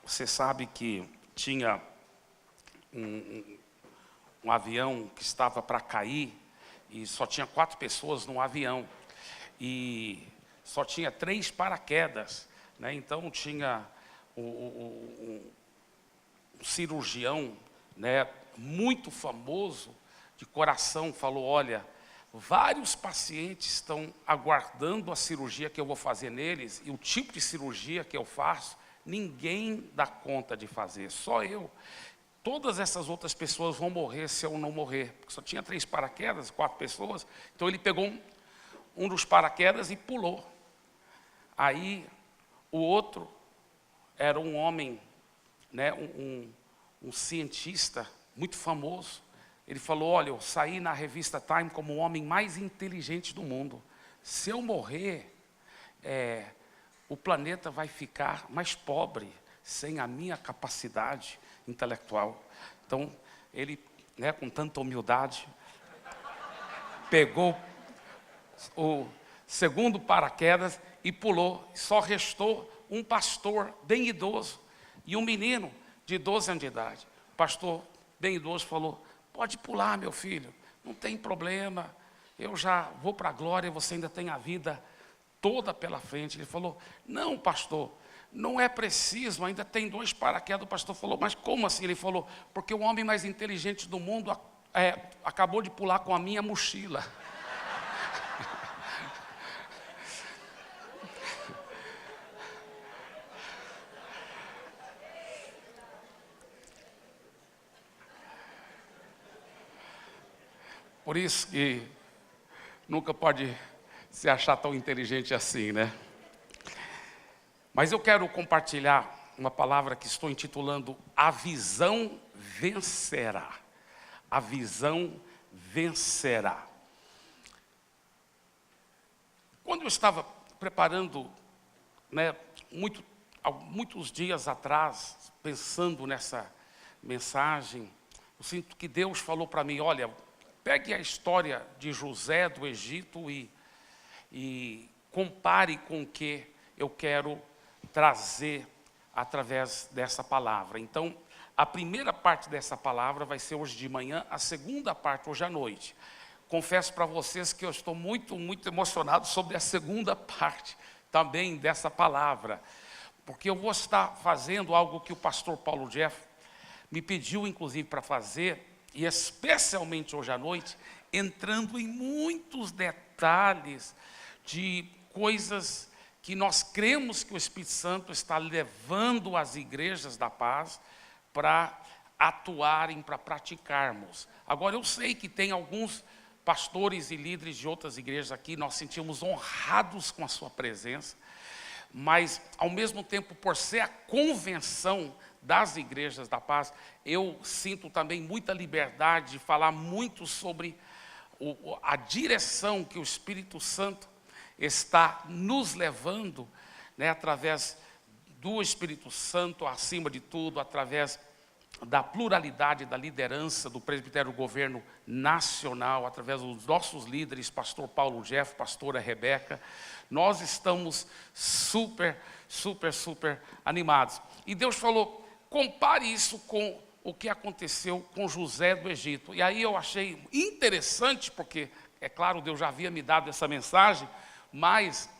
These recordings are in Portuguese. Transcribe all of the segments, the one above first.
Você sabe que tinha um avião que estava para cair e só tinha 4 pessoas no avião e só tinha 3 paraquedas, né? Então tinha um cirurgião, né, muito famoso de coração, falou: olha, vários pacientes estão aguardando a cirurgia que eu vou fazer neles, e o tipo de cirurgia que eu faço, ninguém dá conta de fazer, só eu. Todas essas outras pessoas vão morrer se eu não morrer, porque só tinha 3 paraquedas, 4 pessoas. Então ele pegou um dos paraquedas e pulou. Aí o outro era um homem, né, um cientista muito famoso. Ele falou: olha, eu saí na revista Time como o homem mais inteligente do mundo. Se eu morrer, o planeta vai ficar mais pobre sem a minha capacidade intelectual. Então, ele, né, com tanta humildade, pegou o segundo paraquedas e pulou. Só restou um pastor bem idoso e um menino de 12 anos de idade. O pastor bem idoso falou: pode pular, meu filho, não tem problema, eu já vou para a glória, você ainda tem a vida toda pela frente. Ele falou: não, pastor, não é preciso, ainda tem 2 paraquedas. O pastor falou: mas como assim? Ele falou: porque o homem mais inteligente do mundo acabou de pular com a minha mochila. Por isso que nunca pode se achar tão inteligente assim, né? Mas eu quero compartilhar uma palavra que estou intitulando: a visão vencerá. A visão vencerá. Quando eu estava preparando, né, muitos dias atrás, pensando nessa mensagem, eu sinto que Deus falou para mim: olha, pegue a história de José do Egito e compare com o que eu quero trazer através dessa palavra. Então, a primeira parte dessa palavra vai ser hoje de manhã, a segunda parte hoje à noite. Confesso para vocês que eu estou muito emocionado sobre a segunda parte também dessa palavra, porque eu vou estar fazendo algo que o pastor Paulo Jeff me pediu, inclusive, para fazer, e especialmente hoje à noite, entrando em muitos detalhes de coisas que nós cremos que o Espírito Santo está levando as igrejas da paz para atuarem, para praticarmos. Agora, eu sei que tem alguns pastores e líderes de outras igrejas aqui, nós sentimos honrados com a sua presença, mas, ao mesmo tempo, por ser a convenção das igrejas da paz, eu sinto também muita liberdade de falar muito sobre a direção que o Espírito Santo está nos levando, né, através do Espírito Santo, acima de tudo, através da pluralidade da liderança do presbitério do governo nacional, através dos nossos líderes, pastor Paulo Jeff, pastora Rebeca. Nós estamos super animados. E Deus falou: compare isso com o que aconteceu com José do Egito. E aí eu achei interessante, porque, é claro, Deus já havia me dado essa mensagem, mas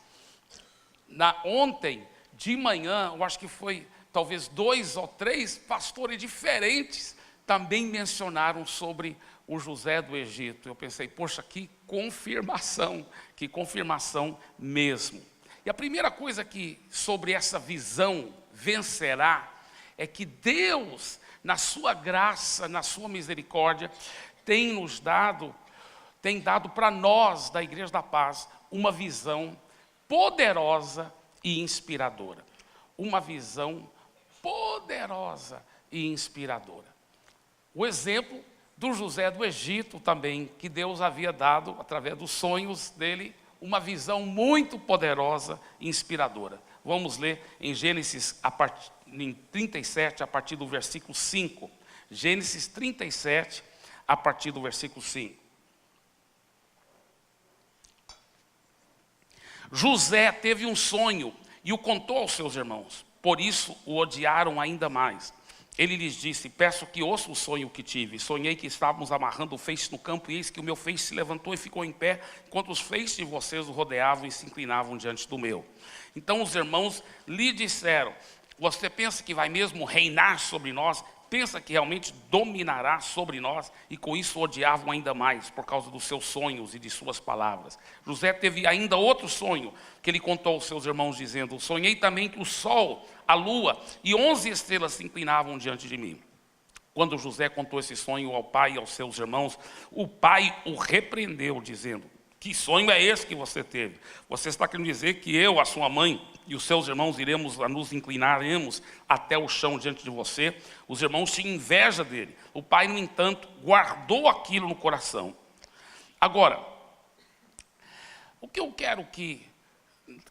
ontem de manhã, eu acho que foi talvez 2 ou 3 pastores diferentes também mencionaram sobre o José do Egito. Eu pensei: poxa, que confirmação mesmo. E a primeira coisa que sobre essa visão vencerá é que Deus, na sua graça, na sua misericórdia, tem dado para nós da Igreja da Paz uma visão poderosa e inspiradora. Uma visão poderosa e inspiradora. O exemplo do José do Egito também, que Deus havia dado, através dos sonhos dele, uma visão muito poderosa e inspiradora. Vamos ler em Gênesis, em 37, a partir do versículo 5. Gênesis 37, a partir do versículo 5. José teve um sonho e o contou aos seus irmãos. por isso o odiaram ainda mais. Ele lhes disse: peço que ouça o sonho que tive. Sonhei que estávamos amarrando o feixe no campo, e eis que o meu feixe se levantou e ficou em pé, enquanto os feixes de vocês o rodeavam e se inclinavam diante do meu. Então os irmãos lhe disseram: você pensa que vai mesmo reinar sobre nós? Pensa que realmente dominará sobre nós? E com isso o odiavam ainda mais, por causa dos seus sonhos e de suas palavras. José teve ainda outro sonho, que ele contou aos seus irmãos, dizendo: sonhei também que o sol, a lua e 11 estrelas se inclinavam diante de mim. Quando José contou esse sonho ao pai e aos seus irmãos, o pai o repreendeu, dizendo: que sonho é esse que você teve? Você está querendo dizer que eu, a sua mãe e os seus irmãos nos inclinaremos até o chão diante de você? Os irmãos tinham inveja dele. O pai, no entanto, guardou aquilo no coração. Agora, o que eu quero que...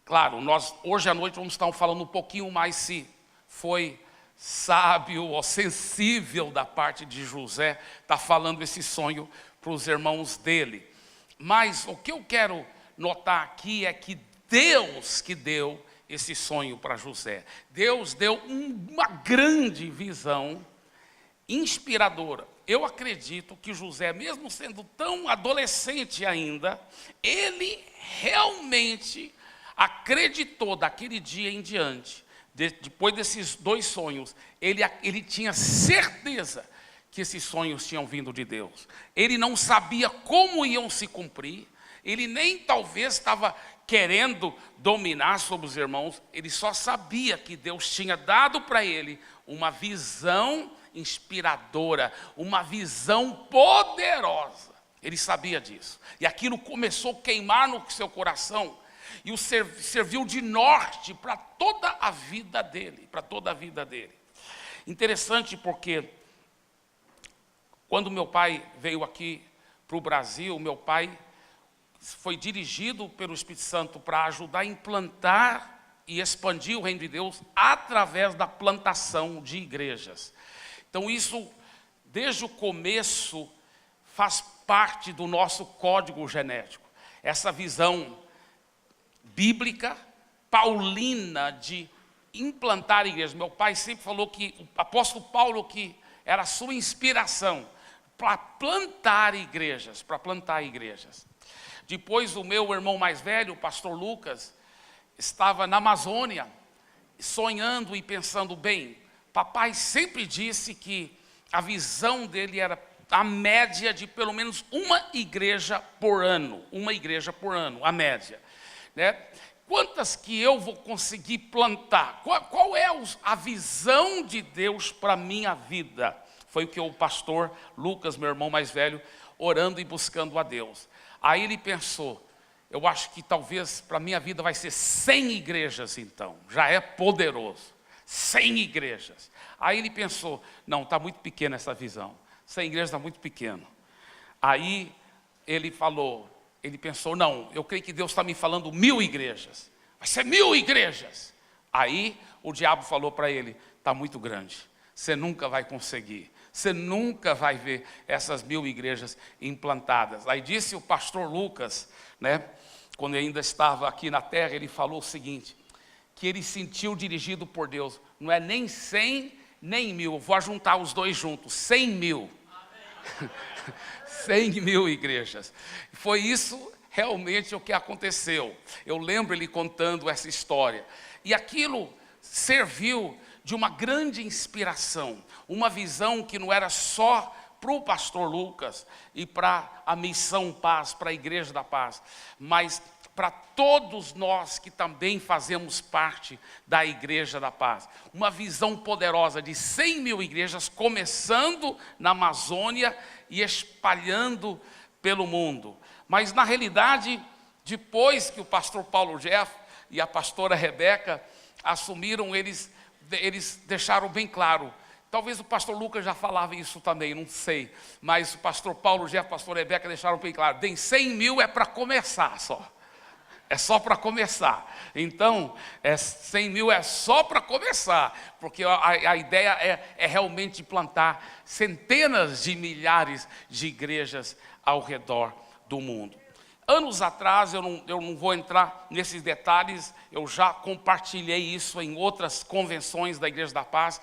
Claro, nós hoje à noite vamos estar falando um pouquinho mais se foi sábio ou sensível da parte de José estar falando esse sonho para os irmãos dele. Mas o que eu quero notar aqui é que Deus que deu esse sonho para José. Deus deu uma grande visão inspiradora. Eu acredito que José, mesmo sendo tão adolescente ainda, ele realmente acreditou daquele dia em diante. Depois desses dois sonhos, ele tinha certeza que esses sonhos tinham vindo de Deus. Ele não sabia como iam se cumprir, ele nem talvez estava querendo dominar sobre os irmãos, ele só sabia que Deus tinha dado para ele uma visão inspiradora, uma visão poderosa. Ele sabia disso, e aquilo começou a queimar no seu coração, e o serviu de norte para toda a vida dele, Interessante porque quando meu pai veio aqui para o Brasil, meu pai foi dirigido pelo Espírito Santo para ajudar a implantar e expandir o reino de Deus através da plantação de igrejas. Então isso, desde o começo, faz parte do nosso código genético. Essa visão bíblica, paulina, de implantar igrejas. Meu pai sempre falou que o apóstolo Paulo, que era a sua inspiração para plantar igrejas, Depois o meu irmão mais velho, o pastor Lucas, estava na Amazônia, sonhando e pensando: bem, papai sempre disse que a visão dele era a média de pelo menos uma igreja por ano, a média, né? Quantas que eu vou conseguir plantar? Qual é a visão de Deus para a minha vida? Foi o que o pastor Lucas, meu irmão mais velho, orando e buscando a Deus. Aí ele pensou: eu acho que talvez para a minha vida vai ser 100 igrejas então, já é poderoso, 100 igrejas. Aí ele pensou: não, está muito pequena essa visão, 100 igrejas está muito pequeno. Aí ele pensou: não, eu creio que Deus está me falando 1000 igrejas, vai ser 1000 igrejas. Aí o diabo falou para ele: está muito grande, você nunca vai conseguir. Você nunca vai ver essas 1000 igrejas implantadas. Aí disse o pastor Lucas, né, quando ele ainda estava aqui na terra, ele falou o seguinte, que ele sentiu dirigido por Deus: não é nem 100, nem 1000, vou ajuntar os dois juntos, 100 mil. 100 mil igrejas. Foi isso realmente o que aconteceu. Eu lembro ele contando essa história. E aquilo serviu de uma grande inspiração, uma visão que não era só para o pastor Lucas e para a Missão Paz, para a Igreja da Paz, mas para todos nós que também fazemos parte da Igreja da Paz. Uma visão poderosa de 100 mil igrejas, começando na Amazônia e espalhando pelo mundo. Mas na realidade, depois que o pastor Paulo Jeff e a pastora Rebeca assumiram, eles deixaram bem claro. Talvez o pastor Lucas já falava isso também, não sei. Mas o pastor Paulo Jeff, a pastora Rebeca deixaram bem claro: tem 100 mil é para começar só. É só para começar. Então, 100 mil é só para começar. Porque a ideia é realmente plantar centenas de milhares de igrejas ao redor do mundo. Anos atrás, eu não vou entrar nesses detalhes, eu já compartilhei isso em outras convenções da Igreja da Paz,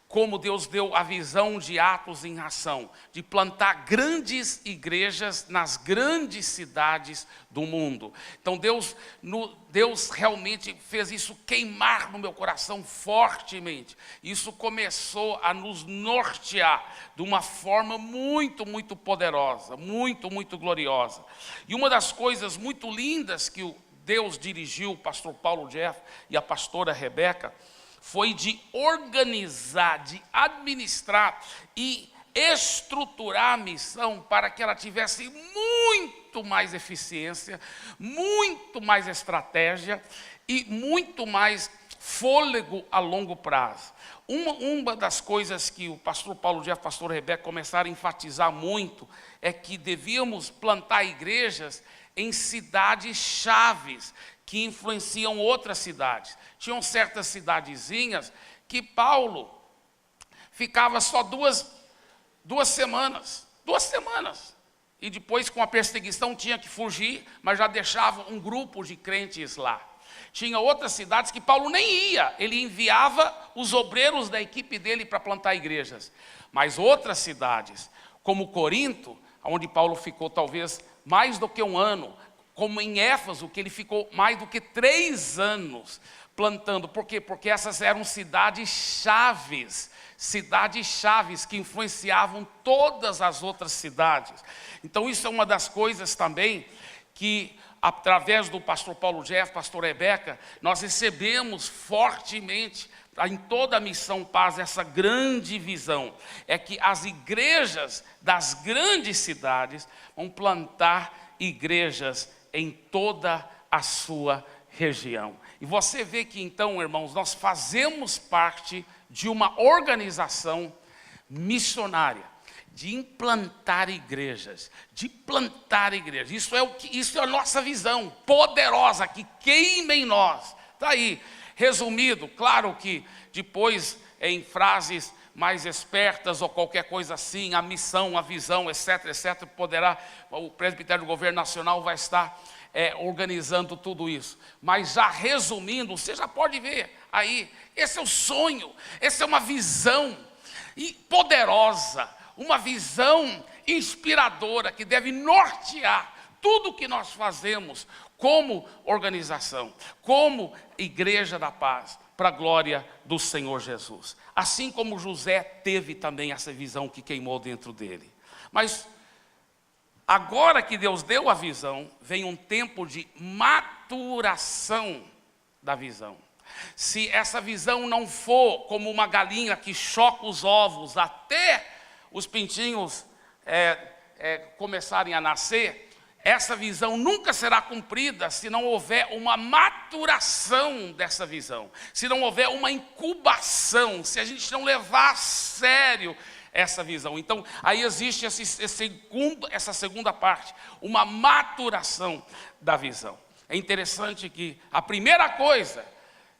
como Deus deu a visão de Atos em ação, de plantar grandes igrejas nas grandes cidades do mundo. Então Deus realmente fez isso queimar no meu coração fortemente. Isso começou a nos nortear de uma forma muito, muito poderosa, muito, muito gloriosa. E uma das coisas muito lindas que Deus dirigiu o pastor Paulo Jeff e a pastora Rebeca, foi de organizar, de administrar e estruturar a missão para que ela tivesse muito mais eficiência, muito mais estratégia e muito mais fôlego a longo prazo. Uma das coisas que o pastor Paulo Jeff e a pastora Rebeca começaram a enfatizar muito é que devíamos plantar igrejas em cidades chaves que influenciam outras cidades. Tinham certas cidadezinhas que Paulo ficava só duas semanas. E depois, com a perseguição, tinha que fugir, mas já deixava um grupo de crentes lá. Tinha outras cidades que Paulo nem ia, ele enviava os obreiros da equipe dele para plantar igrejas. Mas outras cidades, como Corinto, onde Paulo ficou talvez mais do que um ano, como em Éfeso, que ele ficou mais do que 3 anos plantando. Por quê? Porque essas eram cidades chaves que influenciavam todas as outras cidades. Então isso é uma das coisas também que, através do pastor Paulo Jeff, pastor Rebeca, nós recebemos fortemente em toda a Missão Paz essa grande visão, é que as igrejas das grandes cidades vão plantar igrejas em toda a sua região. E você vê que então, irmãos, nós fazemos parte de uma organização missionária, de implantar igrejas, de plantar igrejas. Isso é a nossa visão poderosa, que queima em nós. Está aí, resumido, claro que depois em frases mais espertas ou qualquer coisa assim, a missão, a visão, etc, etc, o presbitério do governo nacional vai estar organizando tudo isso. Mas já resumindo, você já pode ver aí, esse é o sonho, essa é uma visão poderosa, uma visão inspiradora que deve nortear tudo o que nós fazemos como organização, como Igreja da Paz, para a glória do Senhor Jesus. Assim como José teve também essa visão que queimou dentro dele. Mas agora que Deus deu a visão, vem um tempo de maturação da visão. Se essa visão não for como uma galinha que choca os ovos até os pintinhos começarem a nascer, essa visão nunca será cumprida se não houver uma maturação dessa visão, se não houver uma incubação, se a gente não levar a sério essa visão. Então, aí existe essa segunda parte, uma maturação da visão. É interessante que a primeira coisa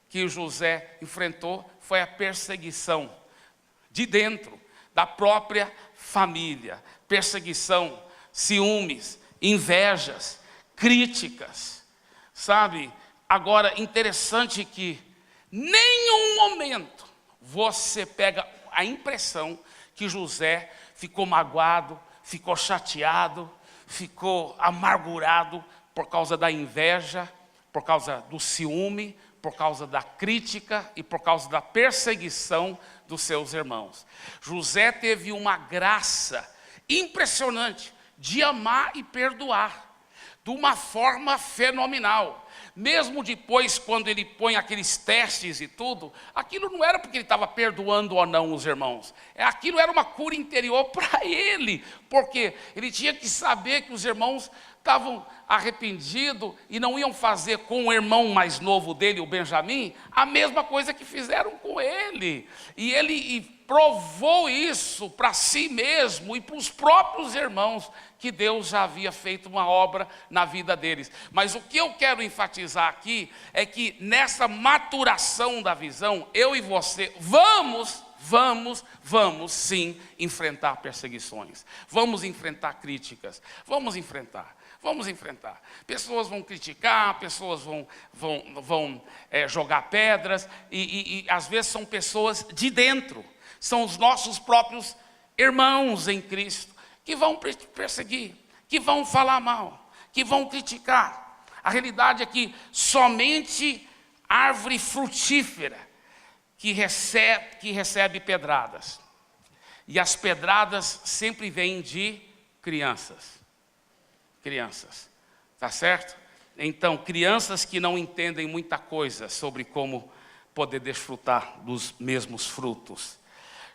que José enfrentou foi a perseguição de dentro da própria família. Perseguição, ciúmes, invejas, críticas, sabe? Agora, interessante que nenhum momento você pega a impressão que José ficou magoado, ficou chateado, ficou amargurado por causa da inveja, por causa do ciúme, por causa da crítica e por causa da perseguição dos seus irmãos. José teve uma graça impressionante de amar e perdoar, de uma forma fenomenal. Mesmo depois, quando ele põe aqueles testes e tudo, aquilo não era porque ele estava perdoando ou não os irmãos. Aquilo era uma cura interior para ele, porque ele tinha que saber que os irmãos estavam arrependidos e não iam fazer com o irmão mais novo dele, o Benjamim, a mesma coisa que fizeram com ele. E ele provou isso para si mesmo e para os próprios irmãos, que Deus já havia feito uma obra na vida deles. Mas o que eu quero enfatizar aqui é que nessa maturação da visão, eu e você vamos vamos sim enfrentar perseguições. Vamos enfrentar críticas. Vamos enfrentar. Pessoas vão criticar, pessoas vão jogar pedras, e às vezes são pessoas de dentro, são os nossos próprios irmãos em Cristo, que vão perseguir, que vão falar mal, que vão criticar. A realidade é que somente árvore frutífera que recebe pedradas, e as pedradas sempre vêm de crianças, tá certo? Então, crianças que não entendem muita coisa sobre como poder desfrutar dos mesmos frutos.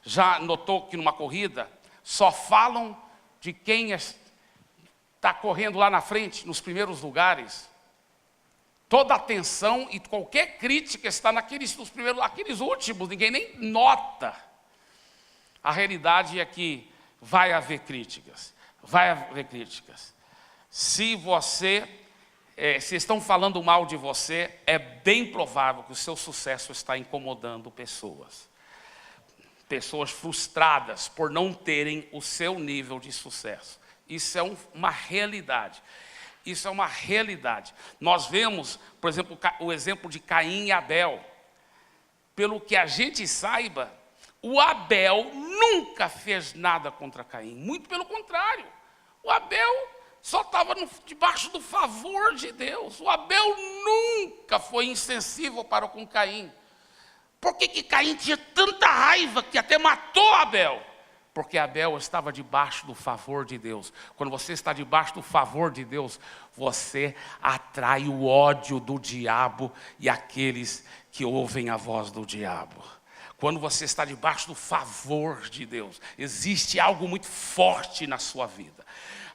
Já notou que numa corrida só falam de quem está correndo lá na frente, nos primeiros lugares? Toda a atenção e qualquer crítica está aqueles últimos, ninguém nem nota. A realidade é que vai haver críticas. Se estão falando mal de você, é bem provável que o seu sucesso está incomodando pessoas. Pessoas frustradas por não terem o seu nível de sucesso. Isso é uma realidade. Nós vemos, por exemplo, o exemplo de Caim e Abel. Pelo que a gente saiba, o Abel nunca fez nada contra Caim. Muito pelo contrário. O Abel só estava debaixo do favor de Deus. O Abel nunca foi insensível para com Caim. Por que Caim tinha tanta raiva que até matou Abel? Porque Abel estava debaixo do favor de Deus. Quando você está debaixo do favor de Deus, você atrai o ódio do diabo e aqueles que ouvem a voz do diabo. Quando você está debaixo do favor de Deus, existe algo muito forte na sua vida.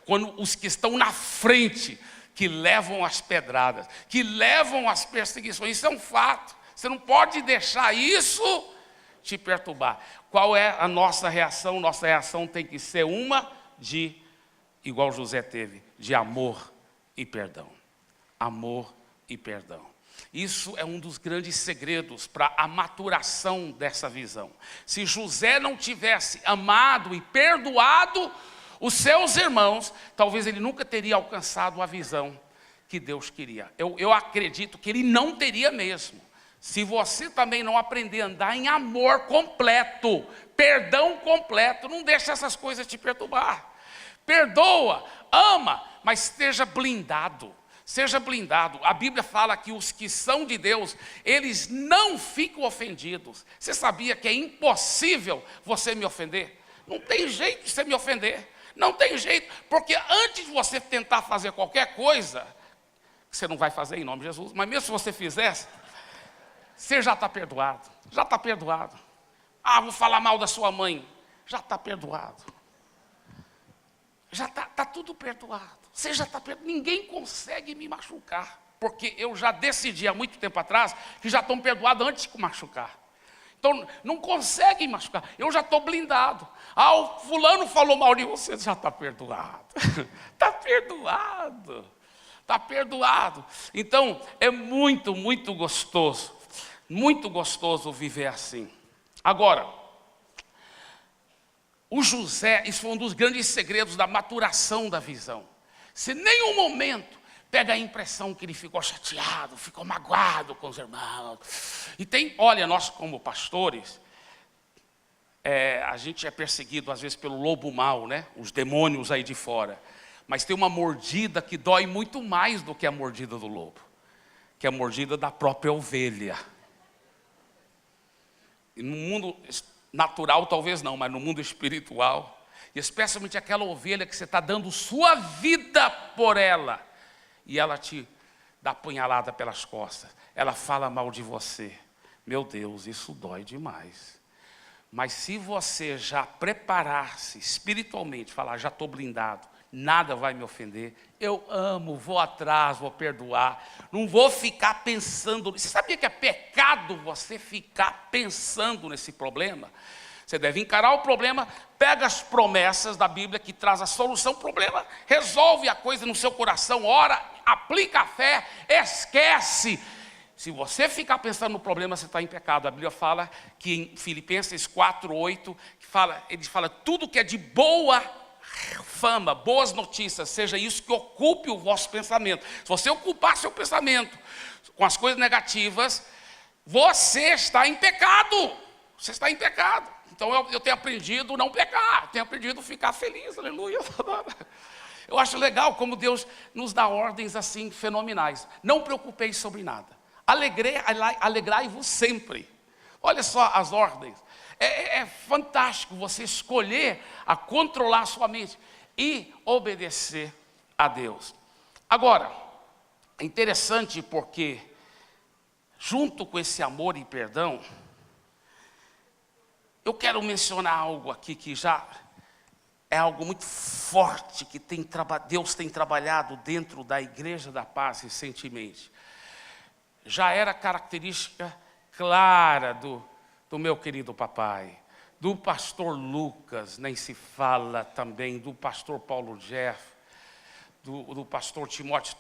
Quando os que estão na frente, que levam as pedradas, que levam as perseguições, isso é um fato. Você não pode deixar isso te perturbar. Qual é a nossa reação? Nossa reação tem que ser uma de, igual José teve, de amor e perdão. Amor e perdão. Isso é um dos grandes segredos para a maturação dessa visão. Se José não tivesse amado e perdoado os seus irmãos, talvez ele nunca teria alcançado a visão que Deus queria. Eu acredito que ele não teria mesmo. Se você também não aprender a andar em amor completo, perdão completo, não deixa essas coisas te perturbar. Perdoa, ama, mas esteja blindado. Seja blindado. A Bíblia fala que os que são de Deus, eles não ficam ofendidos. Você sabia que é impossível você me ofender? Não tem jeito de você me ofender. Não tem jeito, porque antes de você tentar fazer qualquer coisa, você não vai fazer em nome de Jesus, mas mesmo se você fizesse, você já está perdoado. Já está perdoado. Ah, vou falar mal da sua mãe. Já está perdoado. Já está tudo perdoado. Você já está perdoado. Ninguém consegue me machucar. Porque eu já decidi há muito tempo atrás que já estão perdoados antes de machucar. Então, não conseguem machucar. Eu já estou blindado. Ah, o fulano falou mal de você. Já está perdoado. Está perdoado. Está perdoado. Então, é muito, muito gostoso. Muito gostoso viver assim. Agora, o José, isso foi um dos grandes segredos da maturação da visão. Se em nenhum momento pega a impressão que ele ficou chateado, ficou magoado com os irmãos. E olha, nós como pastores, a gente é perseguido às vezes pelo lobo mau, né? Os demônios aí de fora. Mas tem uma mordida que dói muito mais do que a mordida do lobo, que é a mordida da própria ovelha. E no mundo natural talvez não, mas no mundo espiritual, e especialmente aquela ovelha que você está dando sua vida por ela, e ela te dá punhalada pelas costas, ela fala mal de você. Meu Deus, isso dói demais. Mas se você já preparar-se espiritualmente, falar, já estou blindado, nada vai me ofender, eu amo, vou atrás, vou perdoar, não vou ficar pensando. Você sabia que é pecado você ficar pensando nesse problema? Você deve encarar o problema, pega as promessas da Bíblia que traz a solução, problema, resolve a coisa no seu coração, ora, aplica a fé, esquece. Se você ficar pensando no problema, você está em pecado. A Bíblia fala que em Filipenses 4:8, ele fala, tudo que é de boa fama, boas notícias, seja isso que ocupe o vosso pensamento. Se você ocupar seu pensamento com as coisas negativas, você está em pecado. Você está em pecado. Então eu tenho aprendido não pecar, tenho aprendido ficar feliz, aleluia. Eu acho legal como Deus nos dá ordens assim fenomenais. Não preocupeis sobre nada. Alegrai-vos sempre. Olha só as ordens. É fantástico você escolher a controlar a sua mente e obedecer a Deus. Agora, é interessante porque, junto com esse amor e perdão, eu quero mencionar algo aqui que já é algo muito forte que Deus tem trabalhado dentro da Igreja da Paz recentemente. Já era característica clara do meu querido papai, do pastor Lucas, nem se fala também, do pastor Paulo Jeff, do pastor Timóteo,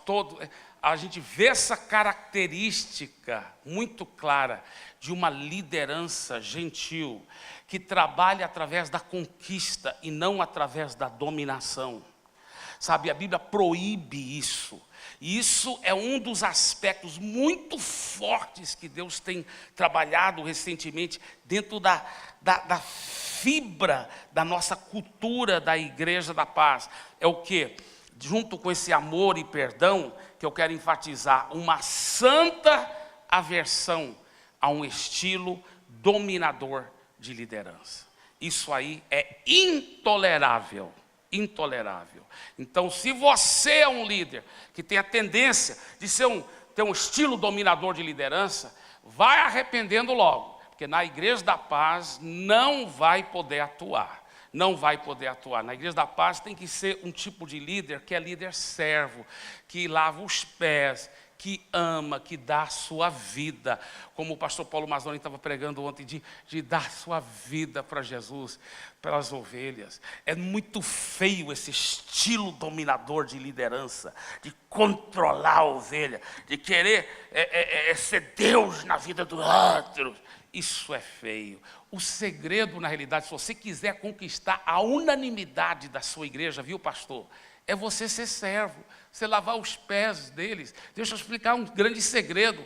a gente vê essa característica muito clara de uma liderança gentil, que trabalha através da conquista e não através da dominação. Sabe, a Bíblia proíbe isso. E isso é um dos aspectos muito fortes que Deus tem trabalhado recentemente dentro da fibra da nossa cultura da Igreja da Paz. É o quê? Junto com esse amor e perdão, que eu quero enfatizar, uma santa aversão a um estilo dominador de liderança. Isso aí é intolerável. Intolerável. Então, se você é um líder que tem a tendência de ter um estilo dominador de liderança, vai arrependendo logo, porque na Igreja da Paz não vai poder atuar. Não vai poder atuar. Na Igreja da Paz tem que ser um tipo de líder que é líder servo, que lava os pés, que ama, que dá a sua vida, como o pastor Paulo Mazzoni estava pregando ontem, de dar sua vida para Jesus, pelas ovelhas. É muito feio esse estilo dominador de liderança, de controlar a ovelha, de querer ser Deus na vida do outro. Isso é feio. O segredo, na realidade, se você quiser conquistar a unanimidade da sua igreja, viu, pastor? É você ser servo, você lavar os pés deles. Deixa eu explicar um grande segredo.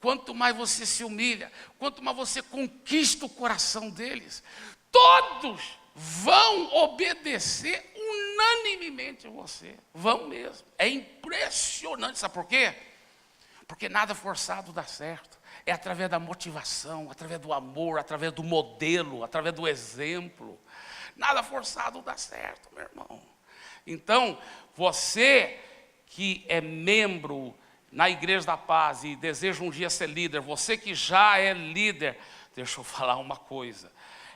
Quanto mais você se humilha, quanto mais você conquista o coração deles, todos vão obedecer unanimemente a você. Vão mesmo. É impressionante. Sabe por quê? Porque nada forçado dá certo. É através da motivação, através do amor, através do modelo, através do exemplo. Nada forçado dá certo, meu irmão. Então, você que é membro na Igreja da Paz e deseja um dia ser líder, você que já é líder, deixa eu falar uma coisa,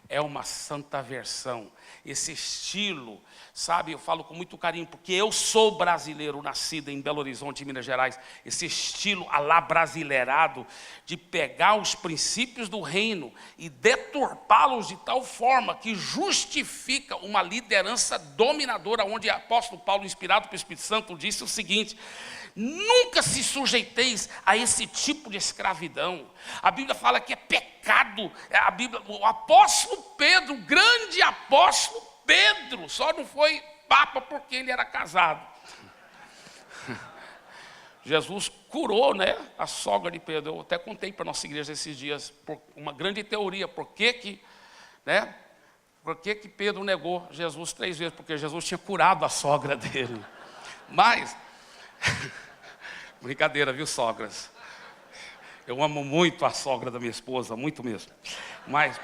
é uma santa versão. Esse estilo, sabe, eu falo com muito carinho, porque eu sou brasileiro, nascido em Belo Horizonte, Minas Gerais. Esse estilo brasileirado, de pegar os princípios do reino e deturpá-los de tal forma que justifica uma liderança dominadora, onde o apóstolo Paulo, inspirado pelo Espírito Santo, disse o seguinte: nunca se sujeiteis a esse tipo de escravidão. A Bíblia fala que é pecado. O apóstolo Pedro, o grande apóstolo Pedro, só não foi papa porque ele era casado. Jesus curou, a sogra de Pedro. Eu até contei para a nossa igreja esses dias, por uma grande teoria, por que Pedro negou Jesus 3 vezes? Porque Jesus tinha curado a sogra dele. Mas, brincadeira, viu, sogras? Eu amo muito a sogra da minha esposa, muito mesmo. Mas,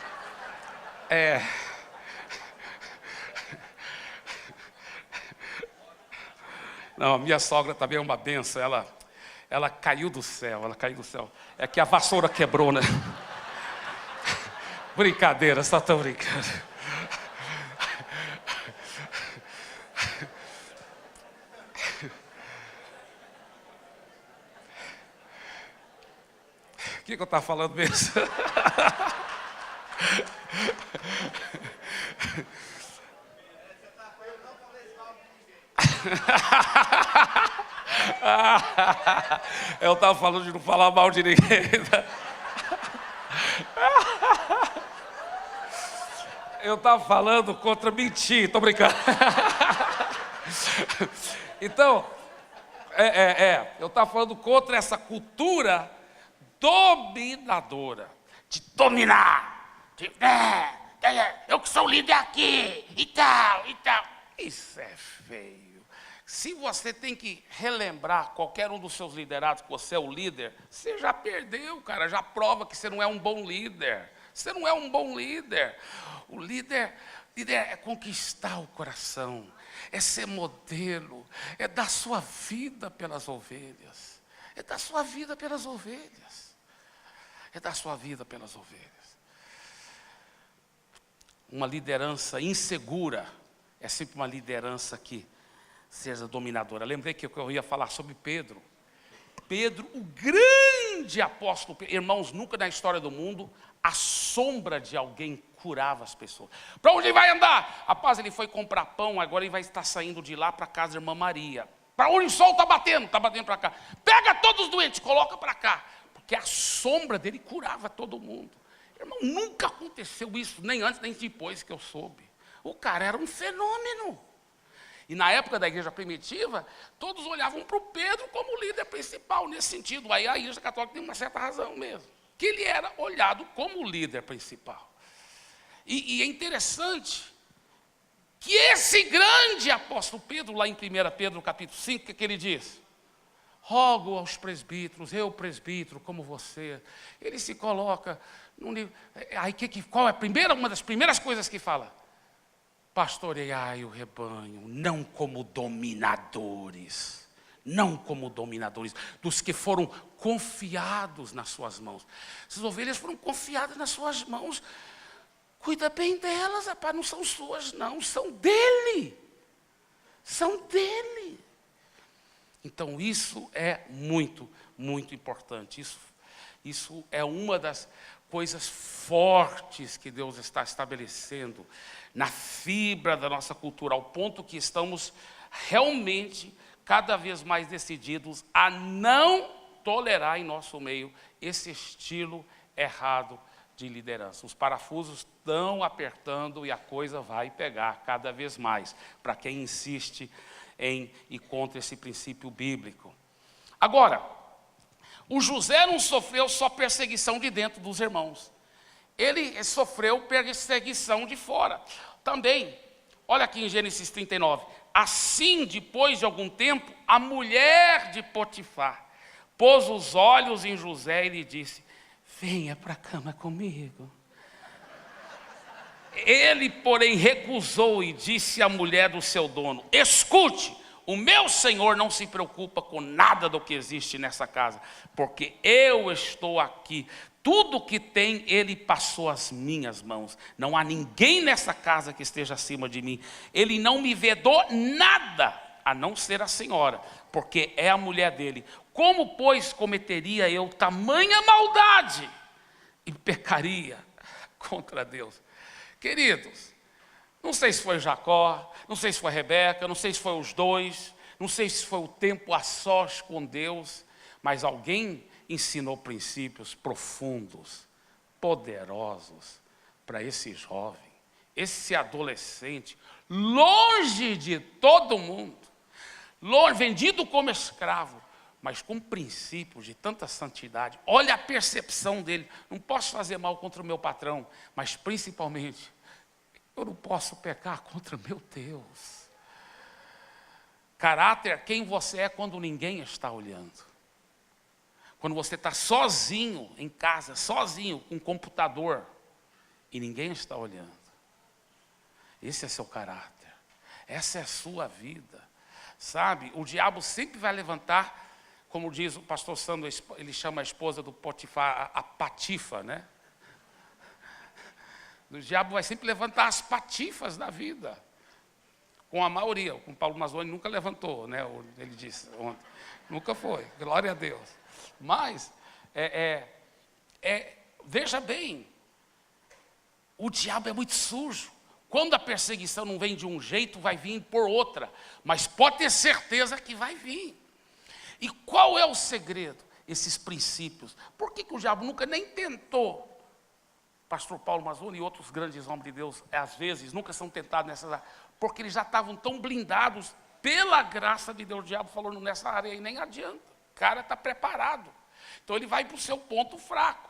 não, a minha sogra também é uma benção. Ela caiu do céu, É que a vassoura quebrou, né? Brincadeira, só estou brincando. O que eu estava falando mesmo? Eu estava falando de não falar mal de ninguém. Eu estava falando contra mentir, estou brincando. Então, eu estava falando contra essa cultura dominadora, de dominar, eu que sou o líder aqui, e tal. Isso é feio. Se você tem que relembrar qualquer um dos seus liderados que você é o líder, você já perdeu, cara, já prova que você não é um bom líder. Você não é um bom líder. O líder é conquistar o coração, é ser modelo, é dar sua vida pelas ovelhas. É dar sua vida pelas ovelhas. É dar sua vida pelas ovelhas. Uma liderança insegura é sempre uma liderança que seja dominadora. Lembrei que eu ia falar sobre Pedro. Pedro, o grande apóstolo. Irmãos, nunca na história do mundo a sombra de alguém curava as pessoas. Para onde ele vai andar? Rapaz, ele foi comprar pão, agora ele vai estar saindo de lá para a casa da irmã Maria. Para onde o sol está batendo para cá. Pega todos os doentes, coloca para cá. Porque a sombra dele curava todo mundo. Irmão, nunca aconteceu isso, nem antes nem depois que eu soube. O cara era um fenômeno. E na época da igreja primitiva, todos olhavam para o Pedro como líder principal, nesse sentido. Aí a igreja católica tem uma certa razão mesmo, que ele era olhado como líder principal. E é interessante que esse grande apóstolo Pedro, lá em 1 Pedro capítulo 5, o que ele diz? Rogo aos presbíteros, eu presbítero como você. Ele se coloca no nível. Aí qual é uma das primeiras coisas que fala? Pastoreai o rebanho, não como dominadores, dos que foram confiados nas suas mãos. Essas ovelhas foram confiadas nas suas mãos. Cuida bem delas, rapaz, não são suas não, são dele. São dele. Então isso é muito, muito importante. Isso é uma das coisas fortes que Deus está estabelecendo na fibra da nossa cultura, ao ponto que estamos realmente cada vez mais decididos a não tolerar em nosso meio esse estilo errado de liderança. Os parafusos estão apertando e a coisa vai pegar cada vez mais para quem insiste em e contra esse princípio bíblico. Agora, o José não sofreu só perseguição de dentro dos irmãos. Ele sofreu perseguição de fora. Também, olha aqui em Gênesis 39. Assim, depois de algum tempo, a mulher de Potifar pôs os olhos em José e lhe disse: venha para a cama comigo. Ele, porém, recusou e disse à mulher do seu dono: escute, o meu senhor não se preocupa com nada do que existe nessa casa, porque eu estou aqui. Tudo que tem, ele passou às minhas mãos. Não há ninguém nessa casa que esteja acima de mim. Ele não me vedou nada, a não ser a senhora, porque é a mulher dele. Como, pois, cometeria eu tamanha maldade e pecaria contra Deus? Queridos, não sei se foi Jacó, não sei se foi Rebeca, não sei se foi os dois, não sei se foi o tempo a sós com Deus, mas alguém ensinou princípios profundos, poderosos para esse jovem, esse adolescente, longe de todo mundo, vendido como escravo, mas com princípios de tanta santidade. Olha a percepção dele. Não posso fazer mal contra o meu patrão, mas principalmente, eu não posso pecar contra meu Deus. Caráter é quem você é quando ninguém está olhando. Quando você está sozinho em casa, sozinho com um computador, e ninguém está olhando. Esse é seu caráter. Essa é a sua vida. Sabe, o diabo sempre vai levantar, como diz o pastor Sandro, ele chama a esposa do Potifar, a patifa, né? O diabo vai sempre levantar as patifas da vida. Com a maioria, com Paulo Mazzoni nunca levantou, né? Ele disse ontem. Nunca foi, glória a Deus. Mas, veja bem, o diabo é muito sujo. Quando a perseguição não vem de um jeito, vai vir por outra. Mas pode ter certeza que vai vir. E qual é o segredo? Esses princípios. Por que o diabo nunca nem tentou? Pastor Paulo Mazzoni e outros grandes homens de Deus, às vezes, nunca são tentados nessas áreas, porque eles já estavam tão blindados pela graça de Deus. O diabo falou, nessa área aí nem adianta, o cara está preparado. Então ele vai para o seu ponto fraco.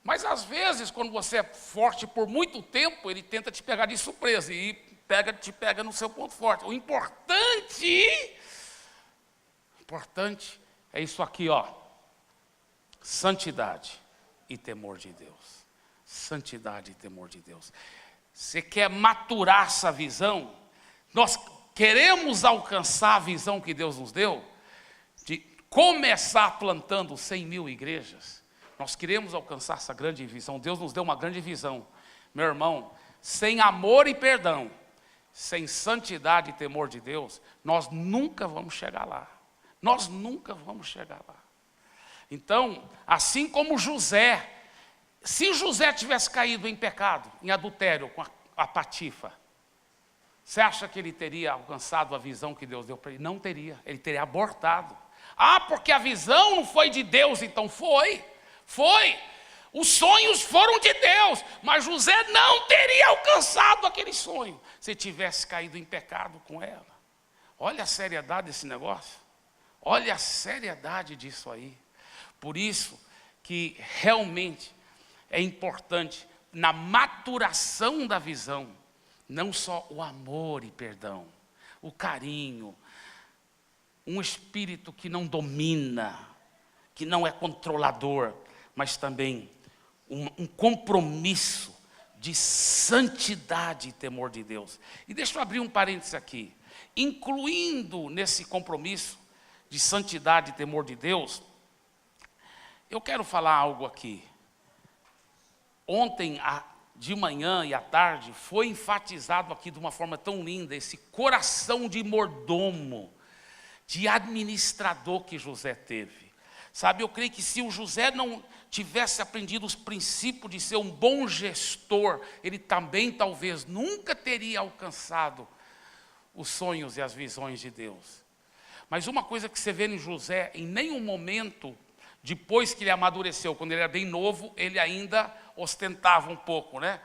Mas às vezes, quando você é forte por muito tempo, ele tenta te pegar de surpresa e te pega no seu ponto forte. O importante é isso aqui, ó. Santidade e temor de Deus. Santidade e temor de Deus. Você quer maturar essa visão? Nós queremos alcançar a visão que Deus nos deu, de começar plantando 100.000 igrejas. Nós queremos alcançar essa grande visão. Deus nos deu uma grande visão. Meu irmão, sem amor e perdão, sem santidade e temor de Deus, nós nunca vamos chegar lá. Nós nunca vamos chegar lá. Então, assim como José, se José tivesse caído em pecado, em adultério com a Patifa, você acha que ele teria alcançado a visão que Deus deu para ele? Não teria, ele teria abortado. Ah, porque a visão não foi de Deus, então foi. Os sonhos foram de Deus, mas José não teria alcançado aquele sonho se tivesse caído em pecado com ela. Olha a seriedade desse negócio. Olha a seriedade disso aí. Por isso que realmente é importante, na maturação da visão, não só o amor e perdão, o carinho, um espírito que não domina, que não é controlador, mas também um compromisso de santidade e temor de Deus. E deixa eu abrir um parênteses aqui. Incluindo nesse compromisso de santidade e temor de Deus, eu quero falar algo aqui. Ontem, de manhã e à tarde, foi enfatizado aqui de uma forma tão linda, esse coração de mordomo, de administrador que José teve. Sabe, eu creio que se o José não tivesse aprendido os princípios de ser um bom gestor, ele também talvez nunca teria alcançado os sonhos e as visões de Deus. Mas uma coisa que você vê em José, em nenhum momento, depois que ele amadureceu, quando ele era bem novo, ele ainda ostentava um pouco, né?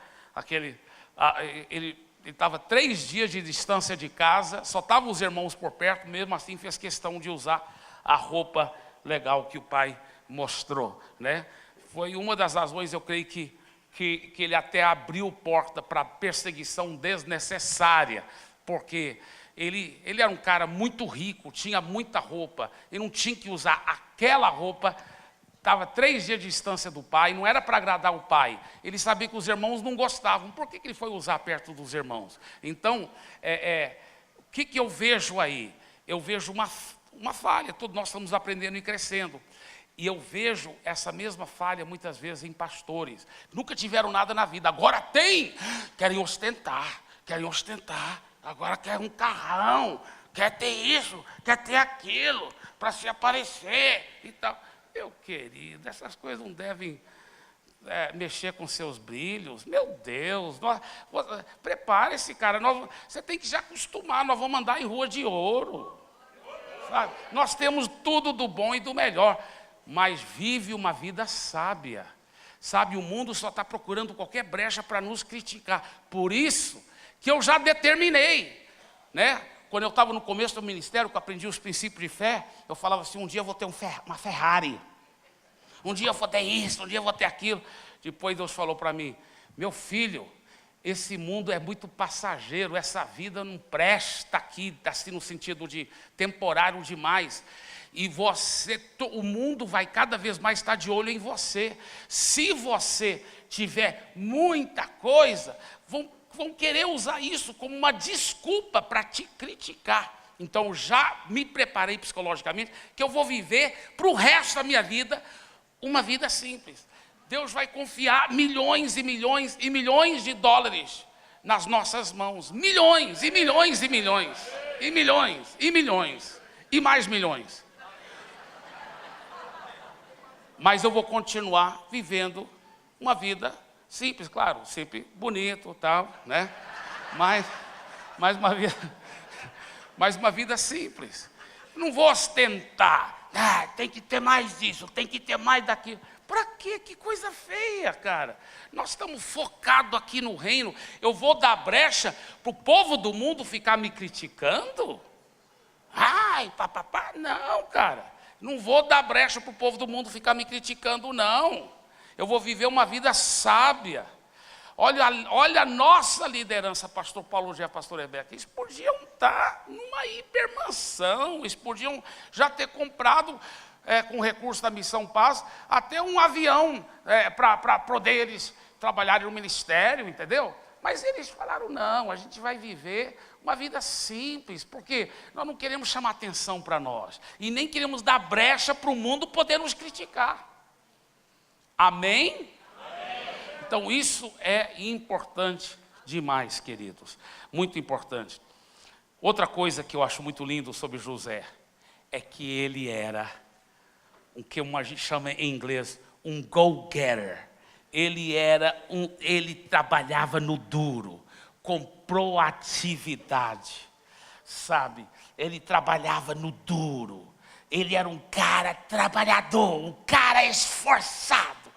Ele estava 3 dias de distância de casa, só estavam os irmãos por perto, mesmo assim fez questão de usar a roupa legal que o pai mostrou, né? Foi uma das razões, eu creio que ele até abriu porta para perseguição desnecessária, porque ele era um cara muito rico, tinha muita roupa, ele não tinha que usar aquela roupa, estava 3 dias de distância do pai, não era para agradar o pai, ele sabia que os irmãos não gostavam, por que ele foi usar perto dos irmãos? Então, o que eu vejo aí? Eu vejo uma falha, todos nós estamos aprendendo e crescendo, e eu vejo essa mesma falha muitas vezes em pastores, nunca tiveram nada na vida, agora querem ostentar, agora quer um carrão, quer ter isso, quer ter aquilo, para se aparecer e tal. Meu querido, essas coisas não devem mexer com seus brilhos. Meu Deus, prepare-se, cara. Você tem que já acostumar, nós vamos andar em rua de ouro. Sabe? Nós temos tudo do bom e do melhor, mas vive uma vida sábia. Sabe, o mundo só está procurando qualquer brecha para nos criticar. Por isso que eu já determinei, né? Quando eu estava no começo do ministério, que eu aprendi os princípios de fé, eu falava assim, um dia eu vou ter uma Ferrari, um dia eu vou ter isso, um dia eu vou ter aquilo. Depois Deus falou para mim, meu filho, esse mundo é muito passageiro, essa vida não presta aqui, assim no sentido de temporário demais. E o mundo vai cada vez mais estar de olho em você. Se você tiver muita coisa, vão querer usar isso como uma desculpa para te criticar. Então, já me preparei psicologicamente que eu vou viver para o resto da minha vida uma vida simples. Deus vai confiar milhões e milhões e milhões de dólares nas nossas mãos. Milhões e milhões e milhões e milhões e milhões e mais milhões. Mas eu vou continuar vivendo uma vida simples, claro, sempre bonito, tal, né? Mas uma vida simples. Não vou ostentar. Ah, tem que ter mais disso, tem que ter mais daquilo. Para quê? Que coisa feia, cara. Nós estamos focados aqui no reino. Eu vou dar brecha para o povo do mundo ficar me criticando? Ai, papapá. Não, cara. Não vou dar brecha para o povo do mundo ficar me criticando, não. Eu vou viver uma vida sábia. Olha a nossa liderança, pastor Paulo Gé, pastor Rebeca. Eles podiam estar numa hipermansão, eles podiam já ter comprado, com recurso da Missão Paz, até um avião para poder eles trabalharem no ministério, entendeu? Mas eles falaram, não, a gente vai viver uma vida simples, porque nós não queremos chamar atenção para nós, e nem queremos dar brecha para o mundo poder nos criticar. Amém? Então isso é importante demais, queridos, muito importante. Outra coisa que eu acho muito lindo sobre José, é que ele era, o que a gente chama em inglês, um go-getter. Ele trabalhava no duro, com proatividade, sabe? Ele trabalhava no duro, ele era um cara trabalhador, um cara esforçado,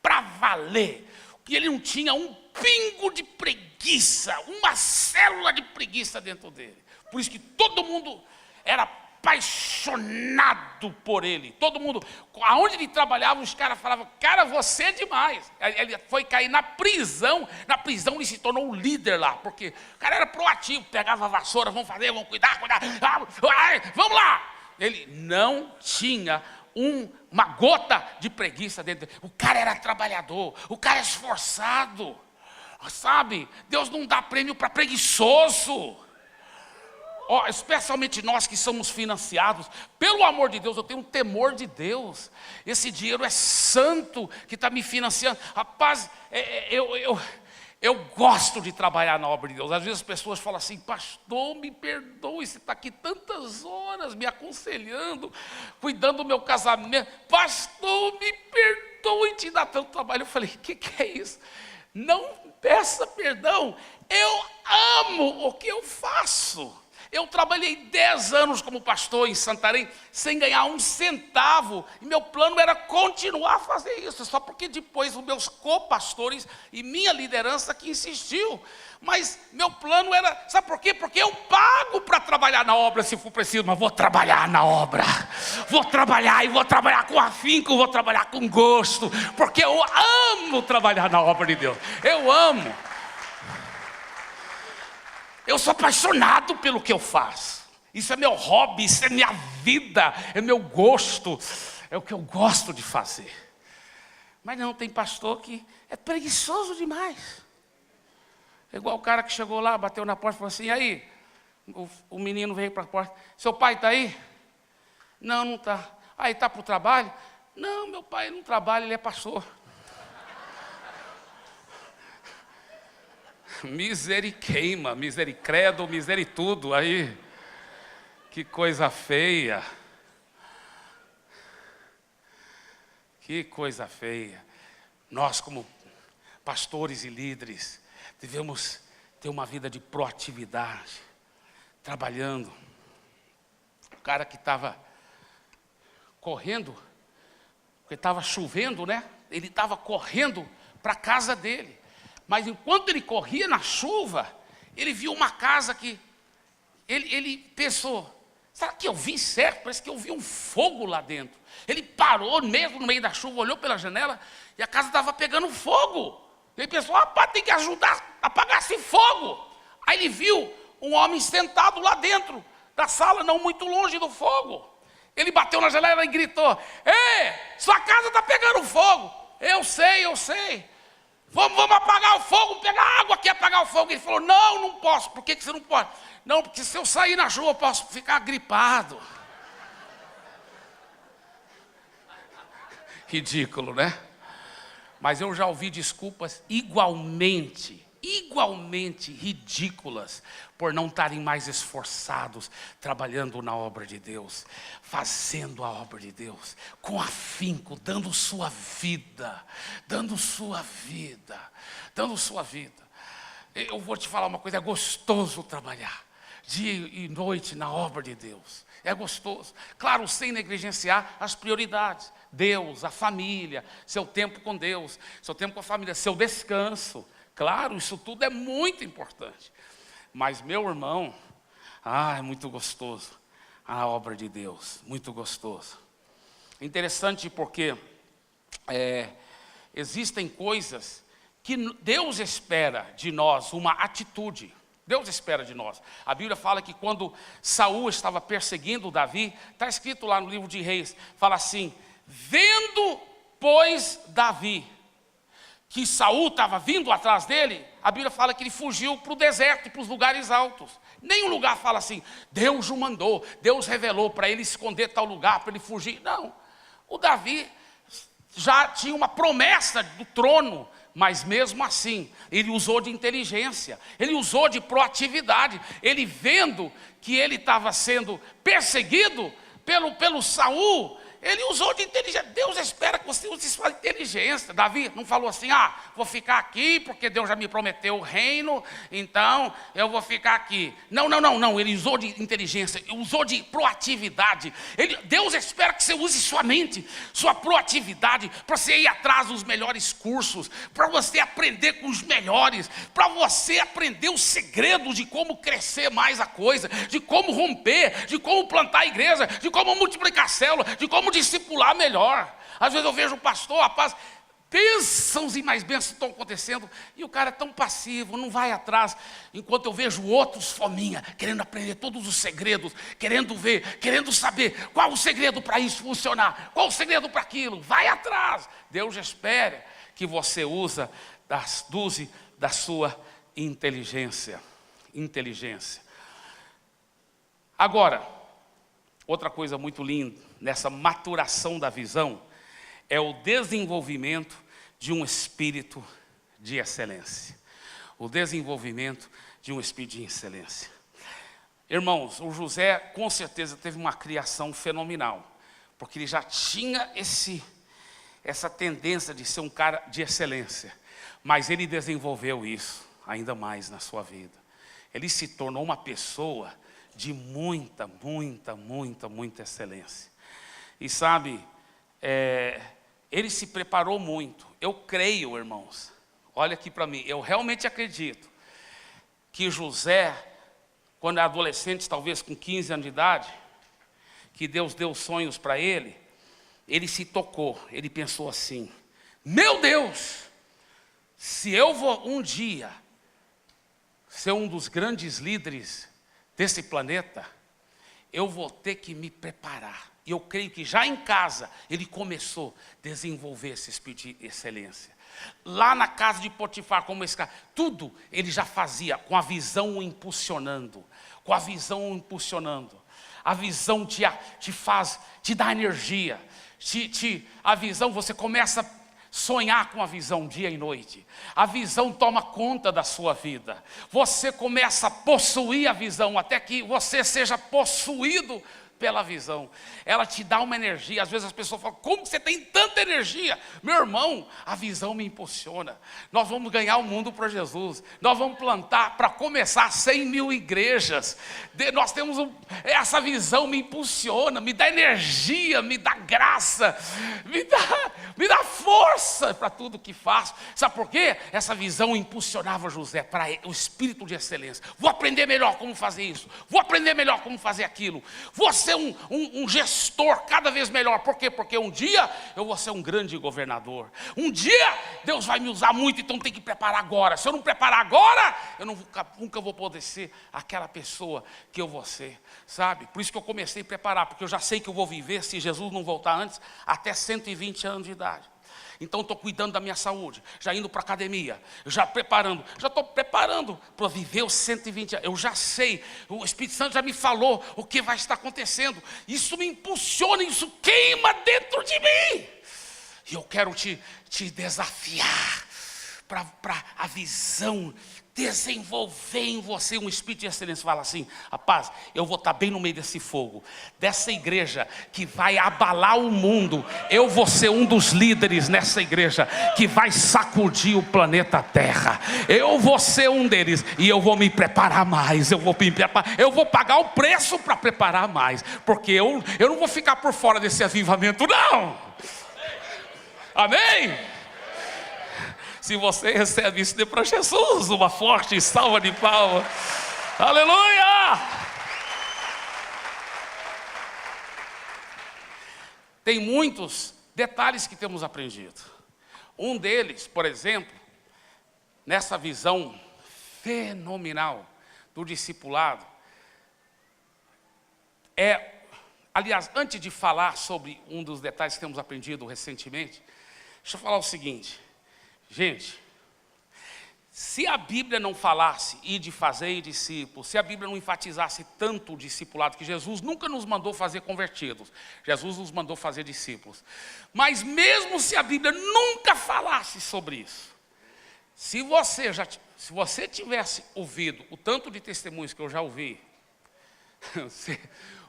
para valer. E ele não tinha um pingo de preguiça, uma célula de preguiça dentro dele. Por isso que todo mundo era apaixonado por ele. Todo mundo, aonde ele trabalhava, os caras falavam, cara, você é demais. Ele foi cair na prisão ele se tornou um líder lá, porque o cara era proativo, pegava a vassoura, vamos fazer, vamos cuidar, vamos lá. Ele não tinha uma gota de preguiça dentro dele. O cara era trabalhador, o cara é esforçado, sabe? Deus não dá prêmio para preguiçoso. Especialmente nós que somos financiados, pelo amor de Deus, eu tenho um temor de Deus. Esse dinheiro é santo que está me financiando. Rapaz, eu gosto de trabalhar na obra de Deus. Às vezes as pessoas falam assim, pastor, me perdoe, você está aqui tantas horas me aconselhando, cuidando do meu casamento. Pastor, me perdoe, te dá tanto trabalho. Eu falei, o que é isso? Não peça perdão, eu amo o que eu faço. Eu trabalhei 10 anos como pastor em Santarém, sem ganhar um centavo, e meu plano era continuar a fazer isso, só porque depois os meus copastores e minha liderança que insistiu. Mas meu plano era, sabe por quê? Porque eu pago para trabalhar na obra se for preciso, mas vou trabalhar na obra, vou trabalhar e vou trabalhar com afinco, vou trabalhar com gosto, porque eu amo trabalhar na obra de Deus, eu amo. Eu sou apaixonado pelo que eu faço. Isso é meu hobby, isso é minha vida, é meu gosto, é o que eu gosto de fazer. Mas não, tem pastor que é preguiçoso demais. É igual o cara que chegou lá, bateu na porta e falou assim, e aí? O menino veio para a porta, seu pai está aí? Não, não está. Aí está para o trabalho? Não, meu pai não trabalha, ele é pastor. Miseriqueima, misericredo, miseritudo, aí, que coisa feia, que coisa feia. Nós como pastores e líderes, devemos ter uma vida de proatividade, trabalhando. O cara que estava correndo, porque estava chovendo, né? Ele estava correndo para a casa dele. Mas enquanto ele corria na chuva, ele viu uma casa que ele pensou, será que eu vi certo? Parece que eu vi um fogo lá dentro. Ele parou mesmo no meio da chuva, olhou pela janela e a casa estava pegando fogo. Ele pensou, rapaz, tem que ajudar a apagar esse fogo. Aí ele viu um homem sentado lá dentro da sala, não muito longe do fogo. Ele bateu na janela e gritou, ei, sua casa está pegando fogo. Eu sei. Vamos apagar o fogo, pegar água aqui, apagar o fogo. Ele falou, não posso. Por que você não pode? Não, porque se eu sair na chuva eu posso ficar gripado. Ridículo, né? Mas eu já ouvi desculpas igualmente ridículas por não estarem mais esforçados trabalhando na obra de Deus, fazendo a obra de Deus com afinco, dando sua vida. Eu vou te falar uma coisa, é gostoso trabalhar. dia e noite na obra de Deus. É gostoso. Claro, sem negligenciar as prioridades. Deus, a família, seu tempo com Deus, seu tempo com a família, seu descanso. Claro, isso tudo é muito importante. Mas, meu irmão, é muito gostoso a obra de Deus, muito gostoso. Interessante porque existem coisas que Deus espera de nós, uma atitude. Deus espera de nós. A Bíblia fala que quando Saul estava perseguindo Davi, está escrito lá no livro de Reis, fala assim: vendo, pois, Davi, que Saul estava vindo atrás dele, a Bíblia fala que ele fugiu para o deserto, para os lugares altos. Nenhum lugar fala assim, Deus o mandou, Deus revelou para ele esconder tal lugar, para ele fugir. Não, o Davi já tinha uma promessa do trono, mas mesmo assim, ele usou de inteligência, ele usou de proatividade. Ele vendo que ele estava sendo perseguido pelo Saul, ele usou de inteligência. Deus espera que você use sua inteligência. Davi não falou assim, vou ficar aqui porque Deus já me prometeu o reino, então eu vou ficar aqui. Não, ele usou de inteligência, usou de proatividade. Deus espera que você use sua mente, sua proatividade, para você ir atrás dos melhores cursos, para você aprender com os melhores, para você aprender os segredos de como crescer mais a coisa, de como romper, de como plantar a igreja, de como multiplicar a célula, de como discipular melhor. Às vezes eu vejo o pastor, rapaz, bênçãos e mais bênçãos estão acontecendo, e o cara é tão passivo, não vai atrás, enquanto eu vejo outros fominha, querendo aprender todos os segredos, querendo ver, querendo saber qual o segredo para isso funcionar, qual o segredo para aquilo. Vai atrás. Deus espera que você use da sua inteligência. Agora, outra coisa muito linda nessa maturação da visão é o desenvolvimento de um espírito de excelência. O desenvolvimento de um espírito de excelência. Irmãos, o José com certeza teve uma criação fenomenal, porque ele já tinha essa tendência de ser um cara de excelência, mas ele desenvolveu isso ainda mais na sua vida. Ele se tornou uma pessoa de muita excelência. E sabe, ele se preparou muito. Eu creio, irmãos, olha aqui para mim, eu realmente acredito que José, quando era adolescente, talvez com 15 anos de idade, que Deus deu sonhos para ele, ele se tocou, ele pensou assim, meu Deus, se eu vou um dia ser um dos grandes líderes desse planeta, eu vou ter que me preparar. E eu creio que já em casa ele começou a desenvolver esse espírito de excelência. Lá na casa de Potifar, como esse cara, tudo ele já fazia com a visão o impulsionando. Com a visão o impulsionando. A visão te dá energia. A visão, você começa a sonhar com a visão dia e noite. A visão toma conta da sua vida. Você começa a possuir a visão, até que você seja possuído pela visão. Ela te dá uma energia. Às vezes as pessoas falam, como você tem tanta energia? Meu irmão, a visão me impulsiona. Nós vamos ganhar o mundo para Jesus. Nós vamos plantar, para começar, 100 mil igrejas. Nós temos essa visão me impulsiona, me dá energia, me dá graça, me dá força para tudo que faço. Sabe por quê? Essa visão impulsionava José para o espírito de excelência. Vou aprender melhor como fazer isso. Vou aprender melhor como fazer aquilo. Vou ser um gestor cada vez melhor. Por quê? Porque um dia eu vou ser um grande governador. Um dia Deus vai me usar muito, então tem que preparar agora. Se eu não preparar agora, eu nunca vou poder ser aquela pessoa que eu vou ser, sabe? Por isso que eu comecei a preparar, porque eu já sei que eu vou viver, se Jesus não voltar antes, até 120 anos de idade. Então estou cuidando da minha saúde, já indo para a academia, já estou preparando para viver os 120 anos. Eu já sei, o Espírito Santo já me falou o que vai estar acontecendo. Isso me impulsiona, isso queima dentro de mim. E eu quero te desafiar para a visão, desenvolver em você um espírito de excelência. Fala assim: rapaz, eu vou estar bem no meio desse fogo, dessa igreja que vai abalar o mundo. Eu vou ser um dos líderes nessa igreja que vai sacudir o planeta Terra. Eu vou ser um deles e eu vou me preparar mais. Eu vou pagar o preço para preparar mais, porque eu não vou ficar por fora desse avivamento, não. Amém? Se você recebe isso, dê para Jesus uma forte salva de palmas. Aleluia! Tem muitos detalhes que temos aprendido. Um deles, por exemplo, nessa visão fenomenal do discipulado, aliás, antes de falar sobre um dos detalhes que temos aprendido recentemente, deixa eu falar o seguinte. Gente, se a Bíblia não falasse de fazer discípulos, se a Bíblia não enfatizasse tanto o discipulado, que Jesus nunca nos mandou fazer convertidos, Jesus nos mandou fazer discípulos. Mas mesmo se a Bíblia nunca falasse sobre isso, se você tivesse ouvido o tanto de testemunhos que eu já ouvi,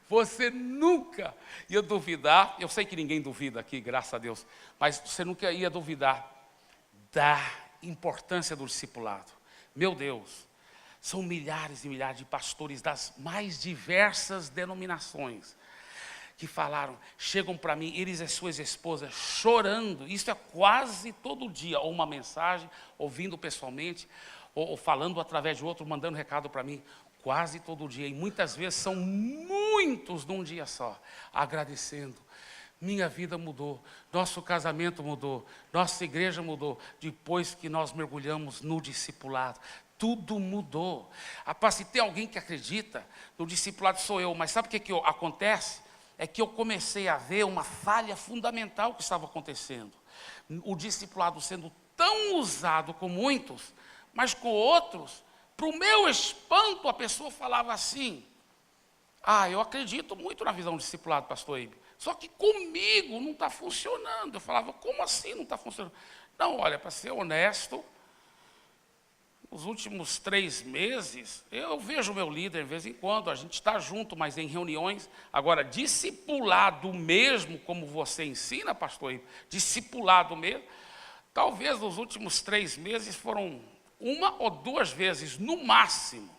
você nunca ia duvidar. Eu sei que ninguém duvida aqui, graças a Deus, mas você nunca ia duvidar da importância do discipulado. Meu Deus, são milhares e milhares de pastores das mais diversas denominações que chegam para mim, eles e suas esposas chorando. Isso é quase todo dia, ou uma mensagem, ouvindo pessoalmente, ou falando através de outro, mandando recado para mim, quase todo dia. E muitas vezes são muitos num dia só, agradecendo. Minha vida mudou, nosso casamento mudou, nossa igreja mudou, depois que nós mergulhamos no discipulado. Tudo mudou. Rapaz, se tem alguém que acredita no discipulado, sou eu. Mas sabe o que acontece? É que eu comecei a ver uma falha fundamental que estava acontecendo. O discipulado sendo tão usado com muitos, mas com outros, para o meu espanto, a pessoa falava assim: eu acredito muito na visão do discipulado, pastor Eibe, só que comigo não está funcionando. Eu falava: como assim não está funcionando? Não, olha, para ser honesto, nos últimos 3 meses, eu vejo o meu líder de vez em quando, a gente está junto, mas em reuniões. Agora, discipulado mesmo, como você ensina, pastor Eibe, discipulado mesmo, talvez nos últimos 3 meses foram 1 ou 2 vezes, no máximo.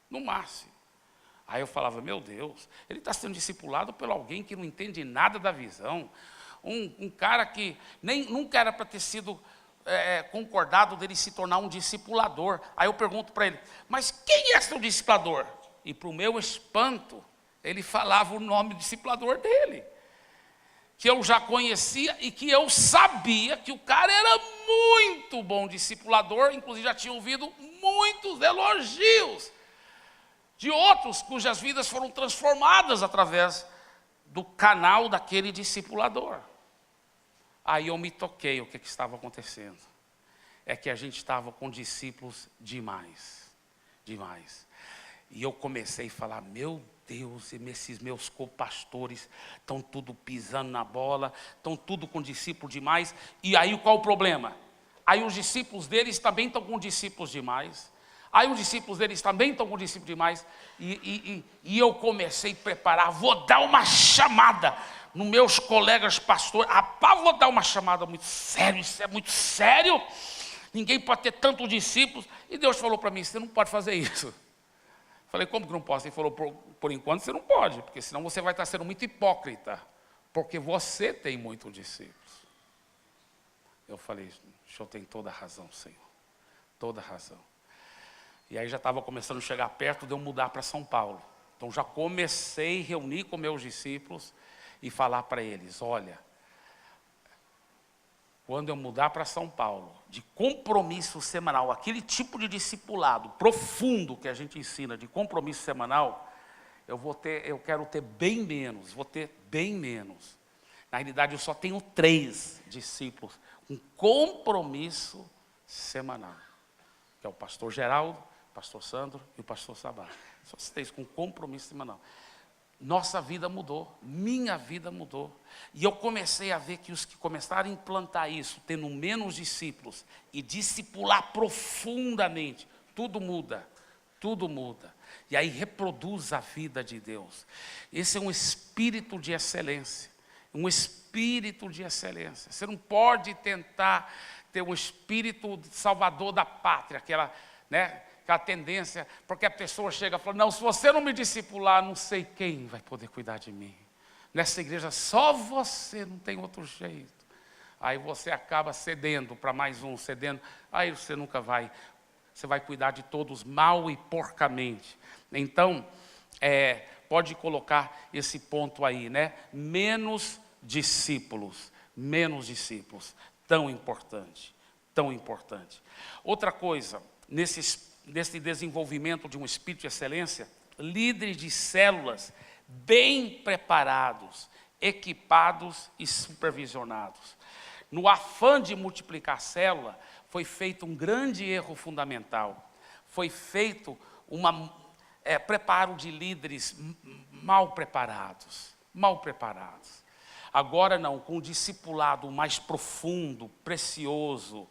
No máximo. Aí eu falava: meu Deus, ele está sendo discipulado por alguém que não entende nada da visão. Um cara que nunca era para ter sido concordado dele se tornar um discipulador. Aí eu pergunto para ele: mas quem é seu discipulador? E para o meu espanto, ele falava o nome do discipulador dele, que eu já conhecia e que eu sabia que o cara era muito bom discipulador. Inclusive já tinha ouvido muitos elogios de outros cujas vidas foram transformadas através do canal daquele discipulador. Aí eu me toquei o que estava acontecendo. É que a gente estava com discípulos demais. E eu comecei a falar: meu Deus, esses meus copastores estão tudo pisando na bola, estão tudo com discípulos demais. E aí qual o problema? Aí os discípulos deles também estão com discípulos demais. Aí os discípulos deles também estão com discípulos demais. E eu comecei a preparar, vou dar uma chamada nos meus colegas pastores. Rapaz, vou dar uma chamada muito séria, isso é muito sério. Ninguém pode ter tantos discípulos. E Deus falou para mim: você não pode fazer isso. Falei: como que não posso? Ele falou: por enquanto você não pode, porque senão você vai estar sendo muito hipócrita, porque você tem muitos discípulos. Eu falei: o senhor tem toda a razão, Senhor, toda a razão. E aí já estava começando a chegar perto de eu mudar para São Paulo. Então já comecei a reunir com meus discípulos e falar para eles: olha, quando eu mudar para São Paulo, de compromisso semanal, aquele tipo de discipulado profundo que a gente ensina, de compromisso semanal, eu quero ter bem menos, vou ter bem menos. Na realidade, eu só tenho 3 discípulos com compromisso semanal, que é o pastor Geraldo, o pastor Sandro e o pastor Sabá. Só 3 com compromisso semanal. nossa vida mudou, minha vida mudou. E eu comecei a ver que os que começaram a implantar isso, tendo menos discípulos e discipular profundamente, tudo muda, tudo muda. E aí reproduz a vida de Deus. Esse é um espírito de excelência, um espírito de excelência. Você não pode tentar ter um espírito de salvador da pátria, aquela tendência, porque a pessoa chega e fala, não, se você não me discipular, não sei quem vai poder cuidar de mim. Nessa igreja só você, não tem outro jeito. Aí você acaba cedendo para mais um, cedendo, aí você nunca vai, você vai cuidar de todos mal e porcamente. Então, pode colocar esse ponto aí, menos discípulos, tão importante, tão importante. Outra coisa, nesse desenvolvimento de um espírito de excelência, líderes de células bem preparados, equipados e supervisionados. No afã de multiplicar a célula, foi feito um grande erro fundamental. Foi feito preparo de líderes mal preparados. Agora não, com um discipulado mais profundo, precioso,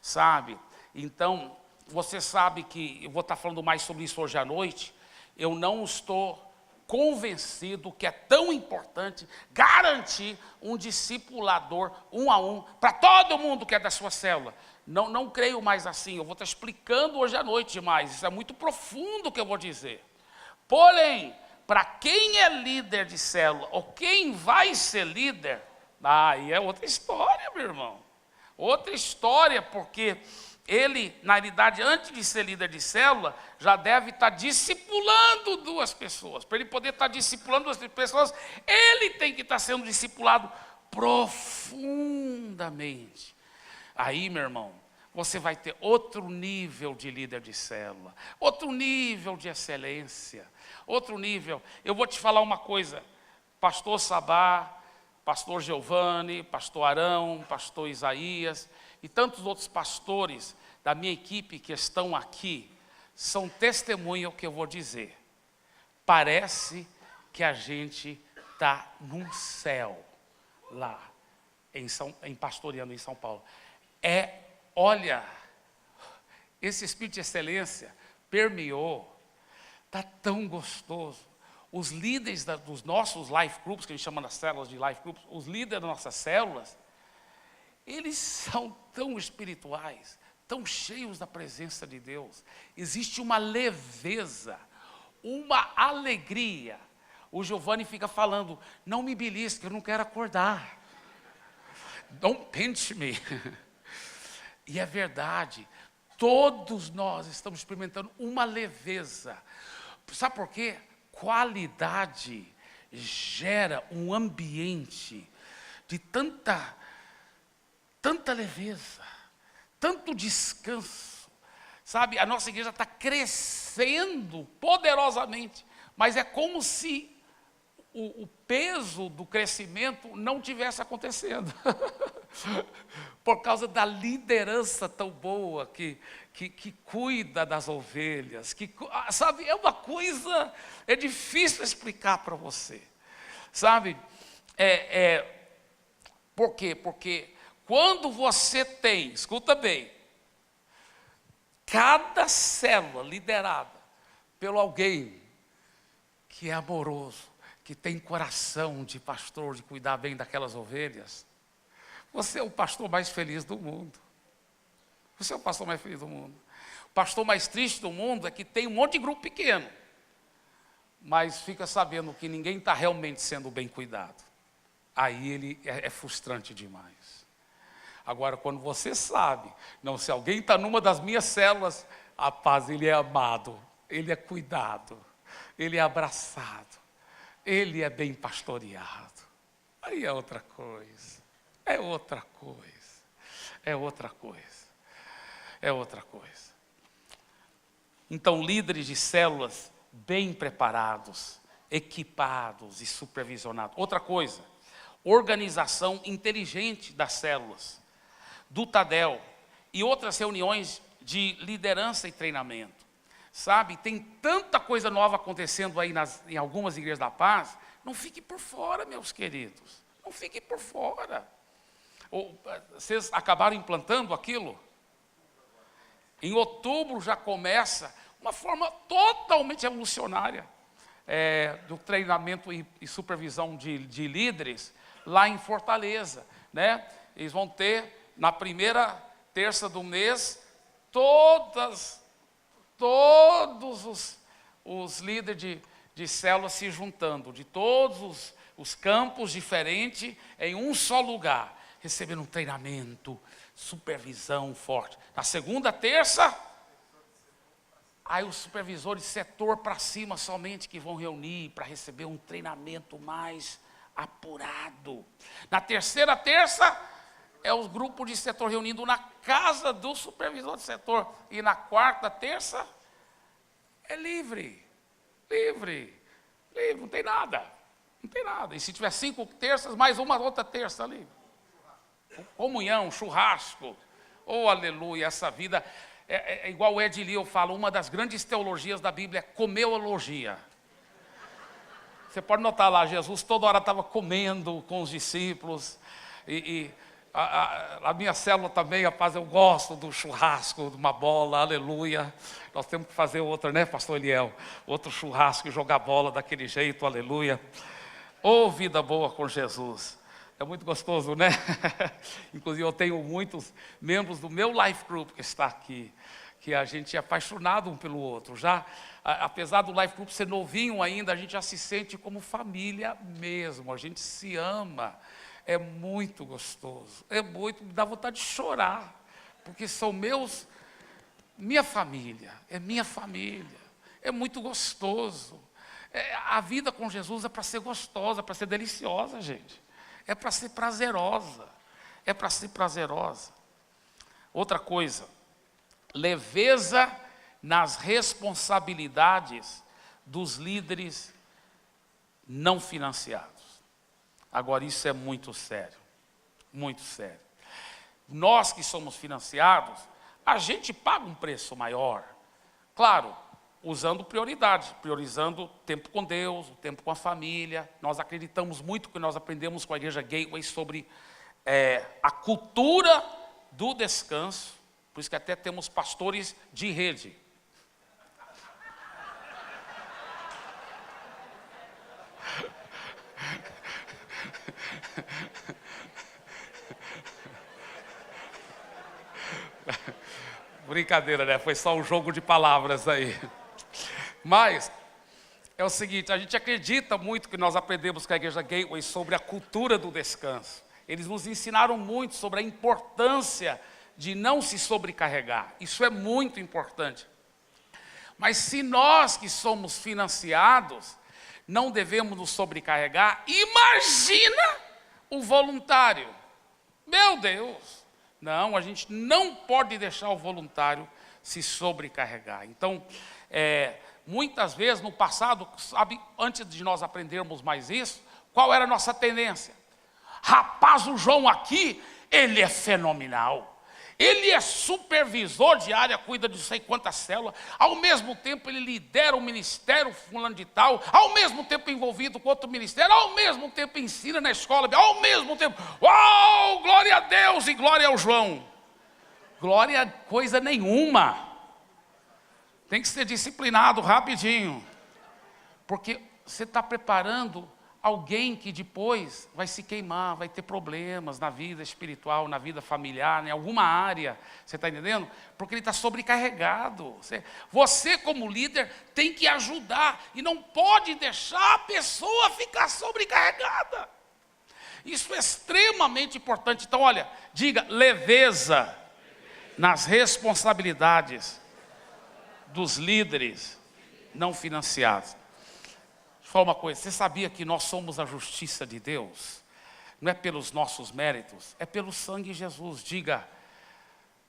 sabe? Então, você sabe que, eu vou estar falando mais sobre isso hoje à noite, eu não estou convencido que é tão importante garantir um discipulador 1 a 1 para todo mundo que é da sua célula. Não creio mais assim, eu vou estar explicando hoje à noite mais, isso é muito profundo o que eu vou dizer. Porém, para quem é líder de célula, ou quem vai ser líder, aí é outra história, meu irmão. Outra história, porque ele, na realidade, antes de ser líder de célula, já deve estar discipulando 2 pessoas. Para ele poder estar discipulando 2 pessoas, ele tem que estar sendo discipulado profundamente. Aí, meu irmão, você vai ter outro nível de líder de célula, outro nível de excelência, outro nível. Eu vou te falar uma coisa, pastor Sabá, pastor Giovanni, pastor Arão, pastor Isaías e tantos outros pastores da minha equipe que estão aqui, são testemunha o que eu vou dizer. Parece que a gente está num céu lá, em pastoreando em São Paulo. Olha, esse espírito de excelência permeou, está tão gostoso. Os líderes dos nossos life groups, que a gente chama das células de life groups, os líderes das nossas células, eles são tão espirituais, tão cheios da presença de Deus. Existe uma leveza, uma alegria. O Giovanni fica falando, não me belisque, eu não quero acordar. Don't pinch me. E é verdade, todos nós estamos experimentando uma leveza. Sabe por quê? Qualidade gera um ambiente de tanta leveza, tanto descanso. Sabe, a nossa igreja está crescendo poderosamente, mas é como se o peso do crescimento não tivesse acontecendo. Por causa da liderança tão boa que cuida das ovelhas, sabe, é uma coisa, é difícil explicar para você, sabe, por quê? Porque quando você tem, escuta bem, cada célula liderada pelo alguém que é amoroso, que tem coração de pastor, de cuidar bem daquelas ovelhas, você é o pastor mais feliz do mundo. Você é o pastor mais feliz do mundo. O pastor mais triste do mundo é que tem um monte de grupo pequeno, mas fica sabendo que ninguém está realmente sendo bem cuidado. Aí ele é frustrante demais. Agora, quando você sabe, não, se alguém está numa das minhas células, a paz, ele é amado, ele é cuidado, ele é abraçado, ele é bem pastoreado. Aí é outra coisa. É outra coisa, é outra coisa, é outra coisa. Então, líderes de células bem preparados, equipados e supervisionados. Outra coisa, organização inteligente das células, do Tadel e outras reuniões de liderança e treinamento. sabe? Tem tanta coisa nova acontecendo aí em algumas igrejas da paz. Não fique por fora, meus queridos. Não fique por fora. Vocês acabaram implantando aquilo? Em outubro já começa uma forma totalmente revolucionária do treinamento e supervisão de líderes lá em Fortaleza, né? Eles vão ter na primeira terça do mês todos os líderes de célula se juntando, de todos os campos diferentes em um só lugar, recebendo um treinamento, supervisão forte. Na segunda terça, aí os supervisores de setor para cima somente que vão reunir para receber um treinamento mais apurado. Na terceira terça, é o grupo de setor reunindo na casa do supervisor de setor. E na quarta terça, é livre, não tem nada. E se tiver 5 terças, mais uma outra terça ali. Comunhão, churrasco. Oh, aleluia, essa vida é igual o Ed Lee, eu falo, uma das grandes teologias da Bíblia é comeologia. Você pode notar lá, Jesus toda hora estava comendo com os discípulos. E a minha célula também, rapaz, eu gosto do churrasco, de uma bola, aleluia. Nós temos que fazer outra, né, pastor Eliel? Outro churrasco e jogar bola daquele jeito, aleluia. Oh, vida boa com Jesus. É muito gostoso, né? Inclusive eu tenho muitos membros do meu life group que está aqui, que a gente é apaixonado um pelo outro. Já, apesar do life group ser novinho ainda, a gente já se sente como família mesmo. A gente se ama. É muito gostoso. Me dá vontade de chorar, porque são minha família. É minha família. É muito gostoso. A vida com Jesus é para ser gostosa, para ser deliciosa, gente. É para ser prazerosa. É para ser prazerosa. Outra coisa, leveza nas responsabilidades dos líderes não financiados. Agora, isso é muito sério. Muito sério. Nós que somos financiados, a gente paga um preço maior. Claro, usando prioridade, priorizando o tempo com Deus, o tempo com a família. Nós acreditamos muito que nós aprendemos com a Igreja Gateway sobre a cultura do descanso. Por isso que até temos pastores de rede. Brincadeira, né? Foi só um jogo de palavras aí. Mas é o seguinte, a gente acredita muito que nós aprendemos com a Igreja Gateway sobre a cultura do descanso. Eles nos ensinaram muito sobre a importância de não se sobrecarregar. Isso é muito importante. Mas se nós que somos financiados não devemos nos sobrecarregar, imagina o voluntário. Meu Deus! Não, a gente não pode deixar o voluntário se sobrecarregar. Então, muitas vezes no passado, sabe, antes de nós aprendermos mais isso, qual era a nossa tendência? Rapaz, o João aqui, ele é fenomenal. Ele é supervisor de área, cuida de não sei quantas células. Ao mesmo tempo ele lidera o ministério fulano de tal. Ao mesmo tempo envolvido com outro ministério. Ao mesmo tempo ensina na escola. Ao mesmo tempo, uau, glória a Deus e glória ao João. Glória a coisa nenhuma. Tem que ser disciplinado rapidinho. Porque você está preparando alguém que depois vai se queimar, vai ter problemas na vida espiritual, na vida familiar, em alguma área, você está entendendo? Porque ele está sobrecarregado. Você como líder tem que ajudar e não pode deixar a pessoa ficar sobrecarregada. Isso é extremamente importante. Então olha, diga leveza nas responsabilidades dos líderes não financiados. Só uma coisa, você sabia que nós somos a justiça de Deus? Não é pelos nossos méritos, é pelo sangue de Jesus. Diga,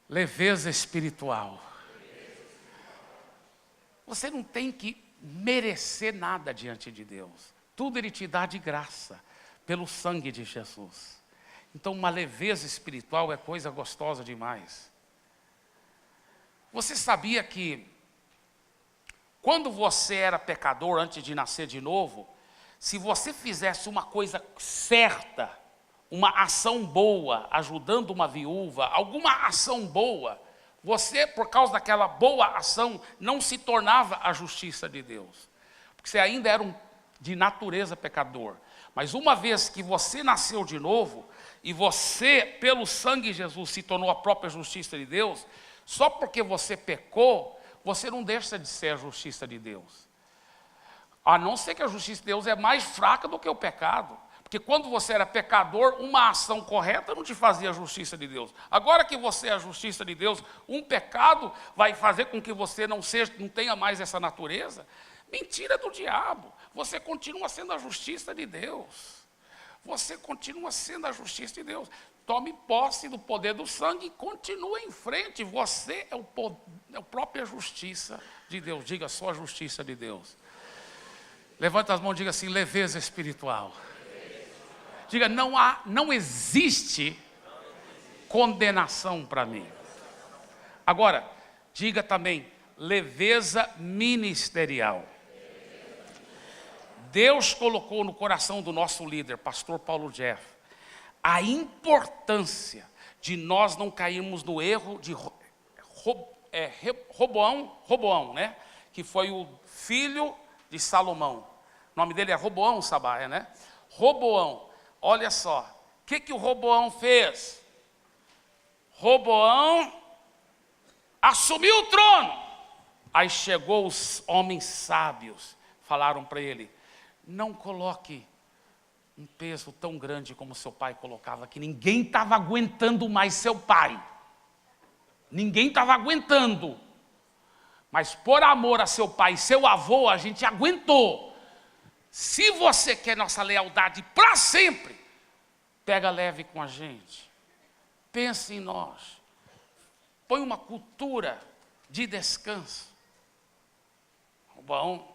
leveza espiritual. Você não tem que merecer nada diante de Deus. Tudo Ele te dá de graça, pelo sangue de Jesus. Então uma leveza espiritual é coisa gostosa demais. Você sabia que quando você era pecador antes de nascer de novo, se você fizesse uma coisa certa, uma ação boa, ajudando uma viúva, alguma ação boa, você, por causa daquela boa ação, não se tornava a justiça de Deus. Porque você ainda era de natureza pecador. Mas uma vez que você nasceu de novo, e você, pelo sangue de Jesus, se tornou a própria justiça de Deus, só porque você pecou, você não deixa de ser a justiça de Deus. A não ser que a justiça de Deus é mais fraca do que o pecado. Porque quando você era pecador, uma ação correta não te fazia a justiça de Deus. Agora que você é a justiça de Deus, um pecado vai fazer com que você não tenha mais essa natureza. Mentira do diabo. Você continua sendo a justiça de Deus. Você continua sendo a justiça de Deus. Tome posse do poder do sangue e continue em frente. Você é a própria justiça de Deus. Diga, só a justiça de Deus. Levanta as mãos e diga assim, leveza espiritual. Diga, não existe condenação para mim. Agora, diga também, leveza ministerial. Deus colocou no coração do nosso líder, pastor Paulo Jeff, a importância de nós não cairmos no erro de Roboão, né? Que foi o filho de Salomão. O nome dele é Roboão, Sabaia, né? Roboão. Olha só, o que o Roboão fez? Roboão assumiu o trono. Aí chegou os homens sábios, falaram para ele, não coloque um peso tão grande como seu pai colocava, que ninguém estava aguentando mais seu pai. Ninguém estava aguentando. Mas por amor a seu pai e seu avô, a gente aguentou. Se você quer nossa lealdade para sempre, pega leve com a gente. Pense em nós. Põe uma cultura de descanso. Bom,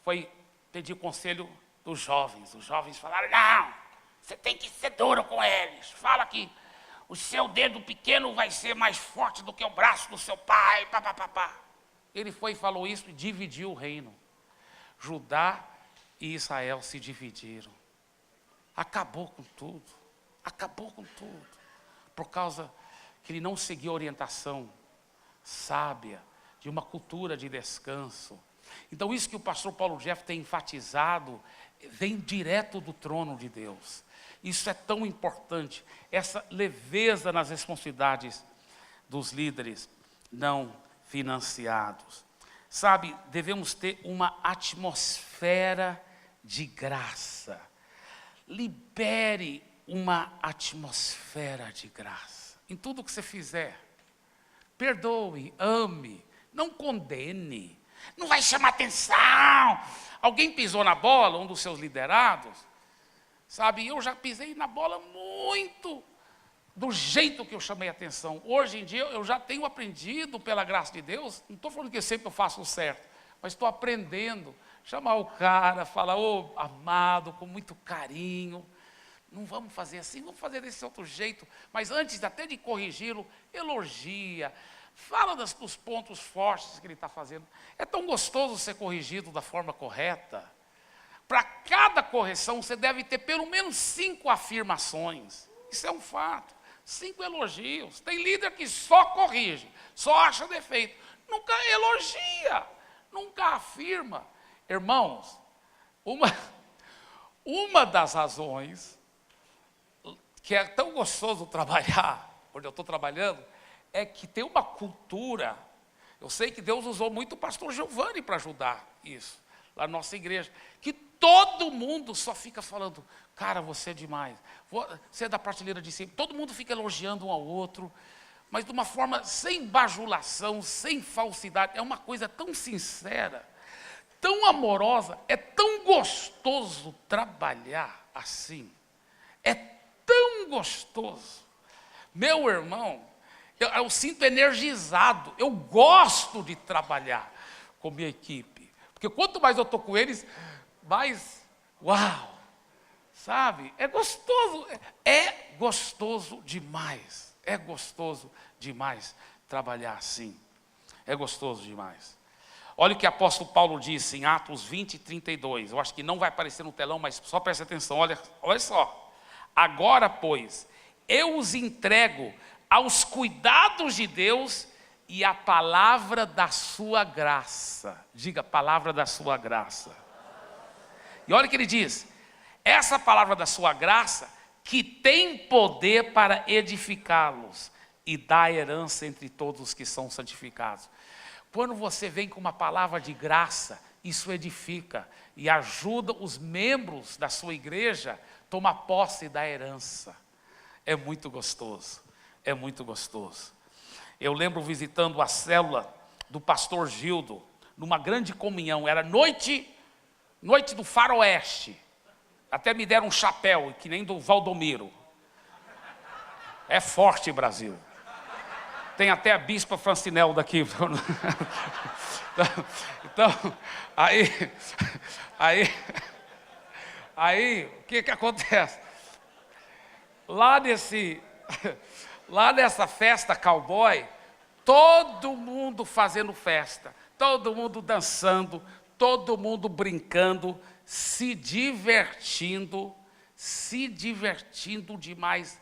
foi pedir conselho dos jovens. Os jovens falaram, não, você tem que ser duro com eles. Fala que o seu dedo pequeno vai ser mais forte do que o braço do seu pai. Pá, pá, pá, pá. Ele foi e falou isso e dividiu o reino. Judá e Israel se dividiram. Acabou com tudo. Acabou com tudo. Por causa que ele não seguiu a orientação sábia de uma cultura de descanso. Então isso que o pastor Paulo Jeff tem enfatizado vem direto do trono de Deus. Isso é tão importante. Essa leveza nas responsabilidades dos líderes não financiados. Sabe, devemos ter uma atmosfera de graça. Libere uma atmosfera de graça. Em tudo que você fizer. Perdoe, ame, não condene. Não vai chamar atenção. Alguém pisou na bola, um dos seus liderados. Sabe, eu já pisei na bola muito do jeito que eu chamei atenção. Hoje em dia eu já tenho aprendido pela graça de Deus. Não estou falando que sempre eu faço o certo, mas estou aprendendo. Chamar o cara, falar, ô amado, com muito carinho. Não vamos fazer assim, vamos fazer desse outro jeito. Mas antes até de corrigi-lo, elogia. Fala dos pontos fortes que ele está fazendo. É tão gostoso ser corrigido da forma correta. Para cada correção, você deve ter pelo menos 5 afirmações. Isso é um fato. 5 elogios. Tem líder que só corrige, só acha defeito. Nunca elogia, nunca afirma. Irmãos, uma das razões que é tão gostoso trabalhar, onde eu estou trabalhando, é que tem uma cultura. Eu sei que Deus usou muito o pastor Giovanni para ajudar isso, lá na nossa igreja, que todo mundo só fica falando, cara, você é demais, você é da prateleira de cima, todo mundo fica elogiando um ao outro, mas de uma forma sem bajulação, sem falsidade, é uma coisa tão sincera, tão amorosa, é tão gostoso trabalhar assim, é tão gostoso. Meu irmão, eu sinto energizado, eu gosto de trabalhar com minha equipe, porque quanto mais eu estou com eles, mais, uau, sabe, é gostoso demais trabalhar assim, é gostoso demais. Olha o que o apóstolo Paulo disse em Atos 20, 32. Eu acho que não vai aparecer no telão, mas só preste atenção. Olha só. Agora, pois, eu os entrego aos cuidados de Deus e à palavra da sua graça. Diga, palavra da sua graça. E olha o que ele diz. Essa palavra da sua graça, que tem poder para edificá-los e dar herança entre todos os que são santificados. Quando você vem com uma palavra de graça, isso edifica e ajuda os membros da sua igreja a tomar posse da herança. É muito gostoso, é muito gostoso. Eu lembro visitando a célula do pastor Gildo, numa grande comunhão, era noite do faroeste. Até me deram um chapéu, que nem do Valdomiro. É forte, Brasil. Tem até a bispa Francinel daqui. Então, aí, o que acontece? Lá nessa festa cowboy, todo mundo fazendo festa, todo mundo dançando, todo mundo brincando, se divertindo demais.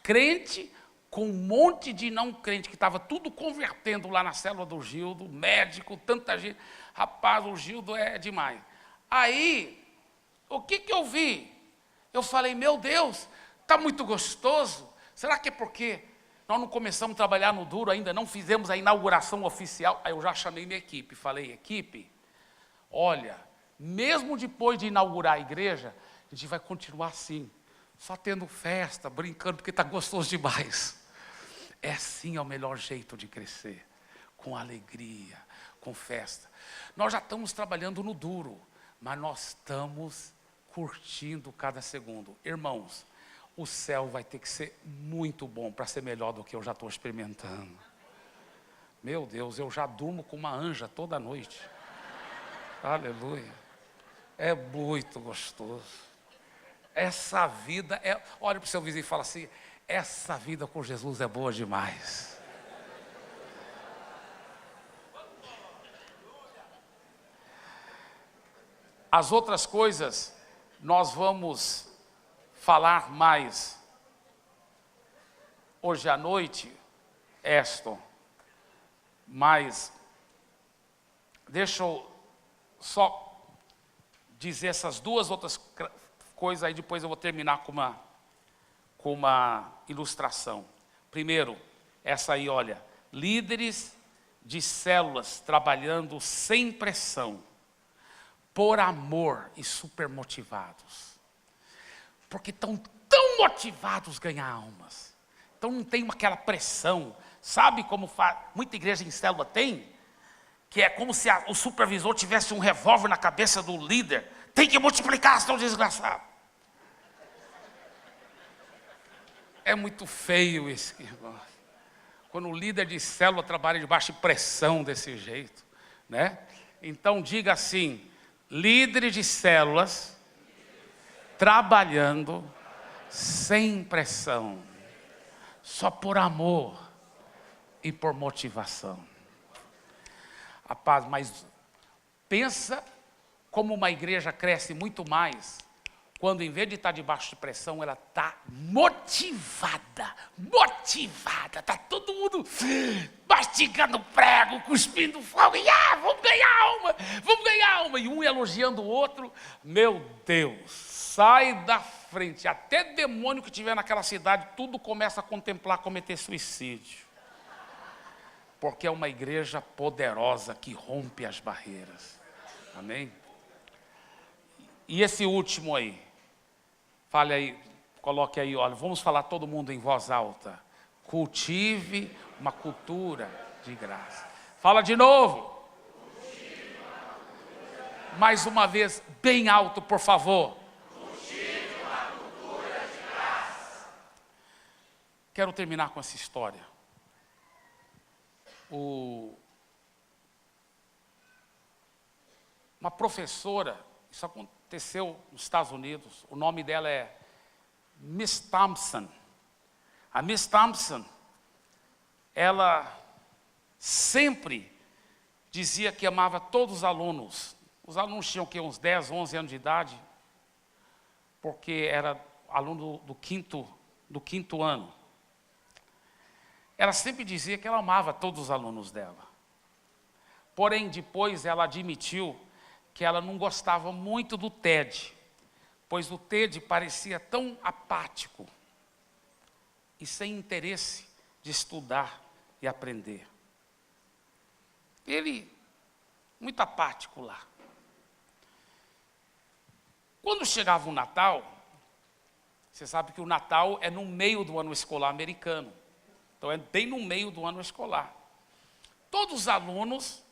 Crente com um monte de não crente, que estava tudo convertendo lá na célula do Gildo, médico, tanta gente. Rapaz, o Gildo é demais. Aí, o que eu vi? Eu falei, meu Deus, está muito gostoso. Será que é porque nós não começamos a trabalhar no duro ainda, não fizemos a inauguração oficial? Aí eu já chamei minha equipe, falei, equipe, olha, mesmo depois de inaugurar a igreja, a gente vai continuar assim, só tendo festa, brincando, porque está gostoso demais. É assim, é o melhor jeito de crescer, com alegria, com festa. Nós já estamos trabalhando no duro, mas nós estamos curtindo cada segundo. Irmãos, o céu vai ter que ser muito bom para ser melhor do que eu já estou experimentando. Meu Deus, eu já durmo com uma anja toda noite. Aleluia. É muito gostoso. Essa vida é... Olha para o seu vizinho e fala assim, essa vida com Jesus é boa demais. As outras coisas, nós vamos falar mais hoje à noite, Eston. Mas, deixa eu só dizer essas duas outras coisas, aí depois eu vou terminar com uma ilustração. Primeiro, essa aí, olha, líderes de células trabalhando sem pressão, por amor e super motivados. Porque estão tão motivados a ganhar almas. Então não tem aquela pressão. Sabe como muita igreja em célula tem? Que é como se o supervisor tivesse um revólver na cabeça do líder. Tem que multiplicar, seu desgraçado. É muito feio esse negócio. Quando o líder de célula trabalha debaixo de pressão desse jeito, né? Então diga assim, líderes de células trabalhando sem pressão, só por amor e por motivação. Rapaz, mas pensa como uma igreja cresce muito mais quando, em vez de estar debaixo de pressão, ela está motivada, está todo mundo mastigando prego, cuspindo fogo, e vamos ganhar alma, e um elogiando o outro. Meu Deus, sai da frente, até demônio que tiver naquela cidade, tudo começa a contemplar cometer suicídio, porque é uma igreja poderosa que rompe as barreiras, amém? E esse último aí, fale aí, coloque aí, olha, vamos falar todo mundo em voz alta. Cultive uma cultura de graça. Fala de novo. Mais uma vez, bem alto, por favor. Cultive uma cultura de graça. Quero terminar com essa história. Uma professora, isso aconteceu nos Estados Unidos, o nome dela é Miss Thompson. A Miss Thompson, ela sempre dizia que amava todos os alunos. Os alunos tinham que uns 10, 11 anos de idade, porque era aluno do quinto ano. Ela sempre dizia que ela amava todos os alunos dela. Porém, depois ela admitiu que ela não gostava muito do Ted, pois o Ted parecia tão apático e sem interesse de estudar e aprender. Ele, muito apático lá. Quando chegava o Natal, você sabe que o Natal é no meio do ano escolar americano. Então é bem no meio do ano escolar. Todos os alunos,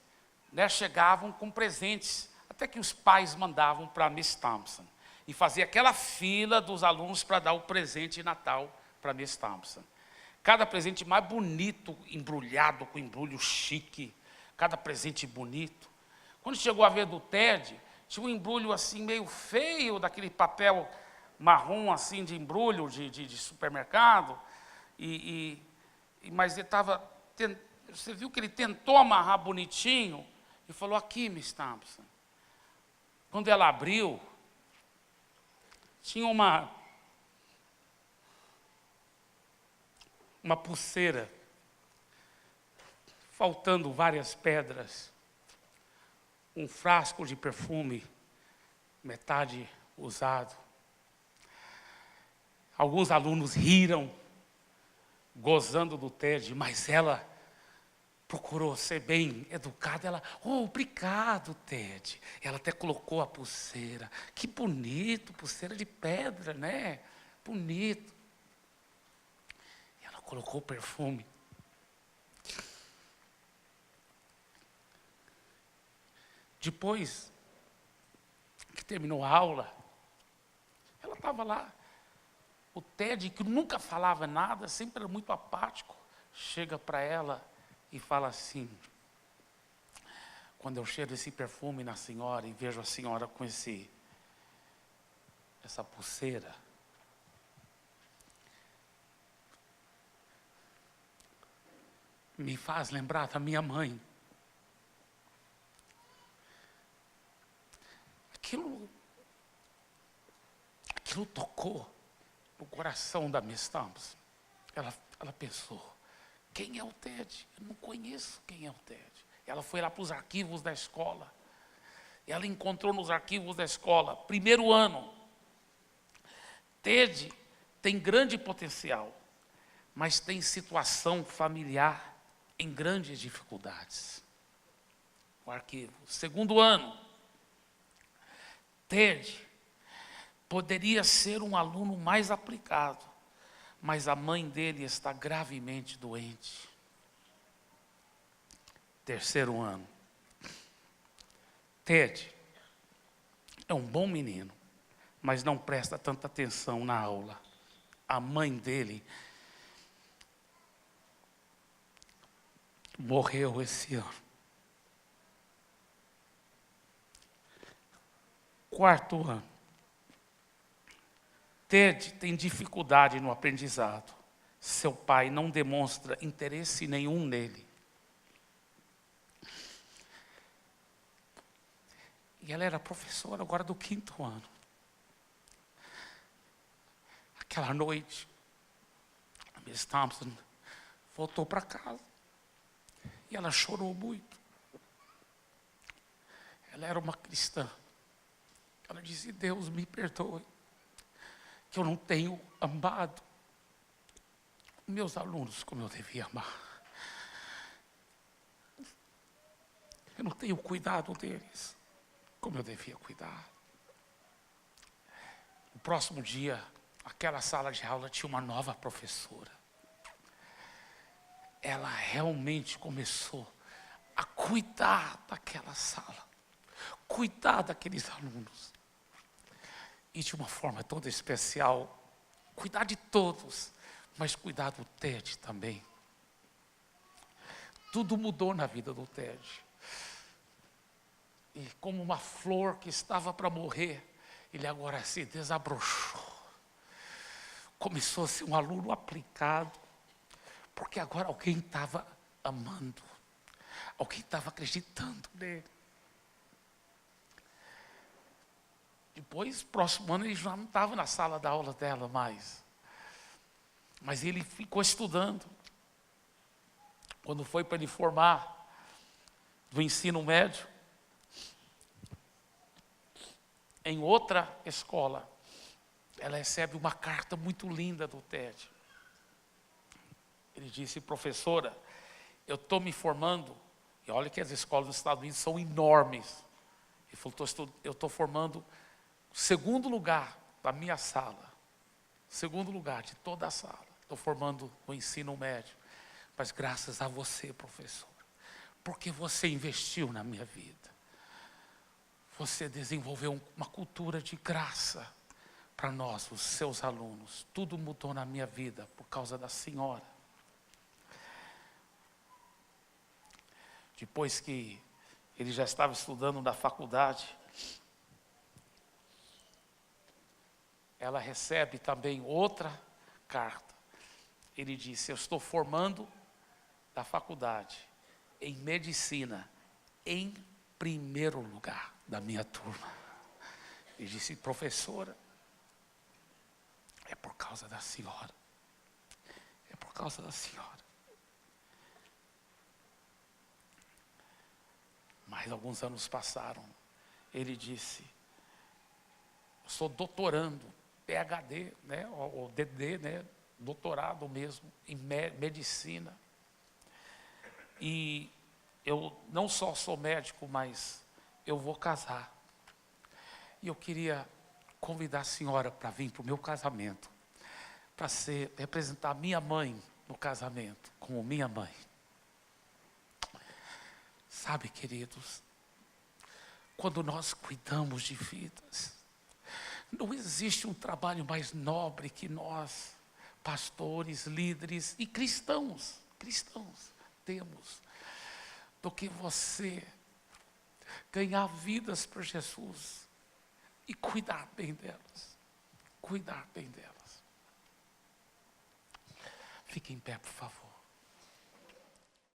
né, chegavam com presentes, até que os pais mandavam para a Miss Thompson. E fazia aquela fila dos alunos para dar o presente de Natal para a Miss Thompson. Cada presente mais bonito, embrulhado com embrulho chique. Cada presente bonito. Quando chegou a vez do Ted, tinha um embrulho assim meio feio, daquele papel marrom assim de embrulho de supermercado. Mas ele estava, você viu que ele tentou amarrar bonitinho e falou: aqui, Miss Thompson. Quando ela abriu, tinha uma pulseira, faltando várias pedras, um frasco de perfume, metade usado. Alguns alunos riram, gozando do Ted, mas ela procurou ser bem educada. Ela: oh, obrigado, Ted. Ela até colocou a pulseira. Que bonito, pulseira de pedra, né? Bonito. E ela colocou o perfume. Depois que terminou a aula, ela estava lá. O Ted, que nunca falava nada, sempre era muito apático, chega para ela e fala assim: quando eu cheiro esse perfume na senhora e vejo a senhora com essa pulseira, me faz lembrar da minha mãe. Aquilo tocou no coração da Miss Thompson. Ela pensou: quem é o Ted? Eu não conheço quem é o Ted. Ela foi lá para os arquivos da escola. Ela encontrou nos arquivos da escola, primeiro ano. Ted tem grande potencial, mas tem situação familiar em grandes dificuldades. O arquivo. Segundo ano. Ted poderia ser um aluno mais aplicado, mas a mãe dele está gravemente doente. Terceiro ano. Ted é um bom menino, mas não presta tanta atenção na aula. A mãe dele morreu esse ano. Quarto ano. Ted tem dificuldade no aprendizado. Seu pai não demonstra interesse nenhum nele. E ela era professora agora do quinto ano. Aquela noite, a Miss Thompson voltou para casa. E ela chorou muito. Ela era uma cristã. Ela disse: Deus me perdoe, que eu não tenho amado meus alunos como eu devia amar. Eu não tenho cuidado deles como eu devia cuidar. No próximo dia, aquela sala de aula tinha uma nova professora. Ela realmente começou a cuidar daquela sala, cuidar daqueles alunos. E de uma forma toda especial, cuidar de todos, mas cuidar do Ted também. Tudo mudou na vida do Ted. E como uma flor que estava para morrer, ele agora se desabrochou. Começou a ser um aluno aplicado, porque agora alguém estava amando. Alguém estava acreditando nele. Depois, próximo ano, ele já não estava na sala da aula dela mais. Mas ele ficou estudando. Quando foi para ele formar do ensino médio, em outra escola, ela recebe uma carta muito linda do TED. Ele disse: professora, eu estou me formando, e olha que as escolas dos Estados Unidos são enormes. Ele falou: eu estou formando o segundo lugar da minha sala, segundo lugar de toda a sala. Estou formando o ensino médio, mas graças a você, professora, porque você investiu na minha vida. Você desenvolveu uma cultura de graça para nós, os seus alunos. Tudo mudou na minha vida por causa da senhora. Depois que ele já estava estudando na faculdade, ela recebe também outra carta. Ele disse: eu estou formando da faculdade em medicina em primeiro lugar da minha turma. Ele disse: professora, é por causa da senhora. É por causa da senhora. Mas alguns anos passaram. Ele disse: eu sou doutorando, PhD, né, ou DD, né, doutorado mesmo, em medicina. E eu não só sou médico, mas eu vou casar. E eu queria convidar a senhora para vir para o meu casamento, para representar minha mãe no casamento, como minha mãe. Sabe, queridos, quando nós cuidamos de vidas, não existe um trabalho mais nobre que nós, pastores, líderes e cristãos, temos, do que você ganhar vidas por Jesus e cuidar bem delas. Cuidar bem delas. Fique em pé, por favor.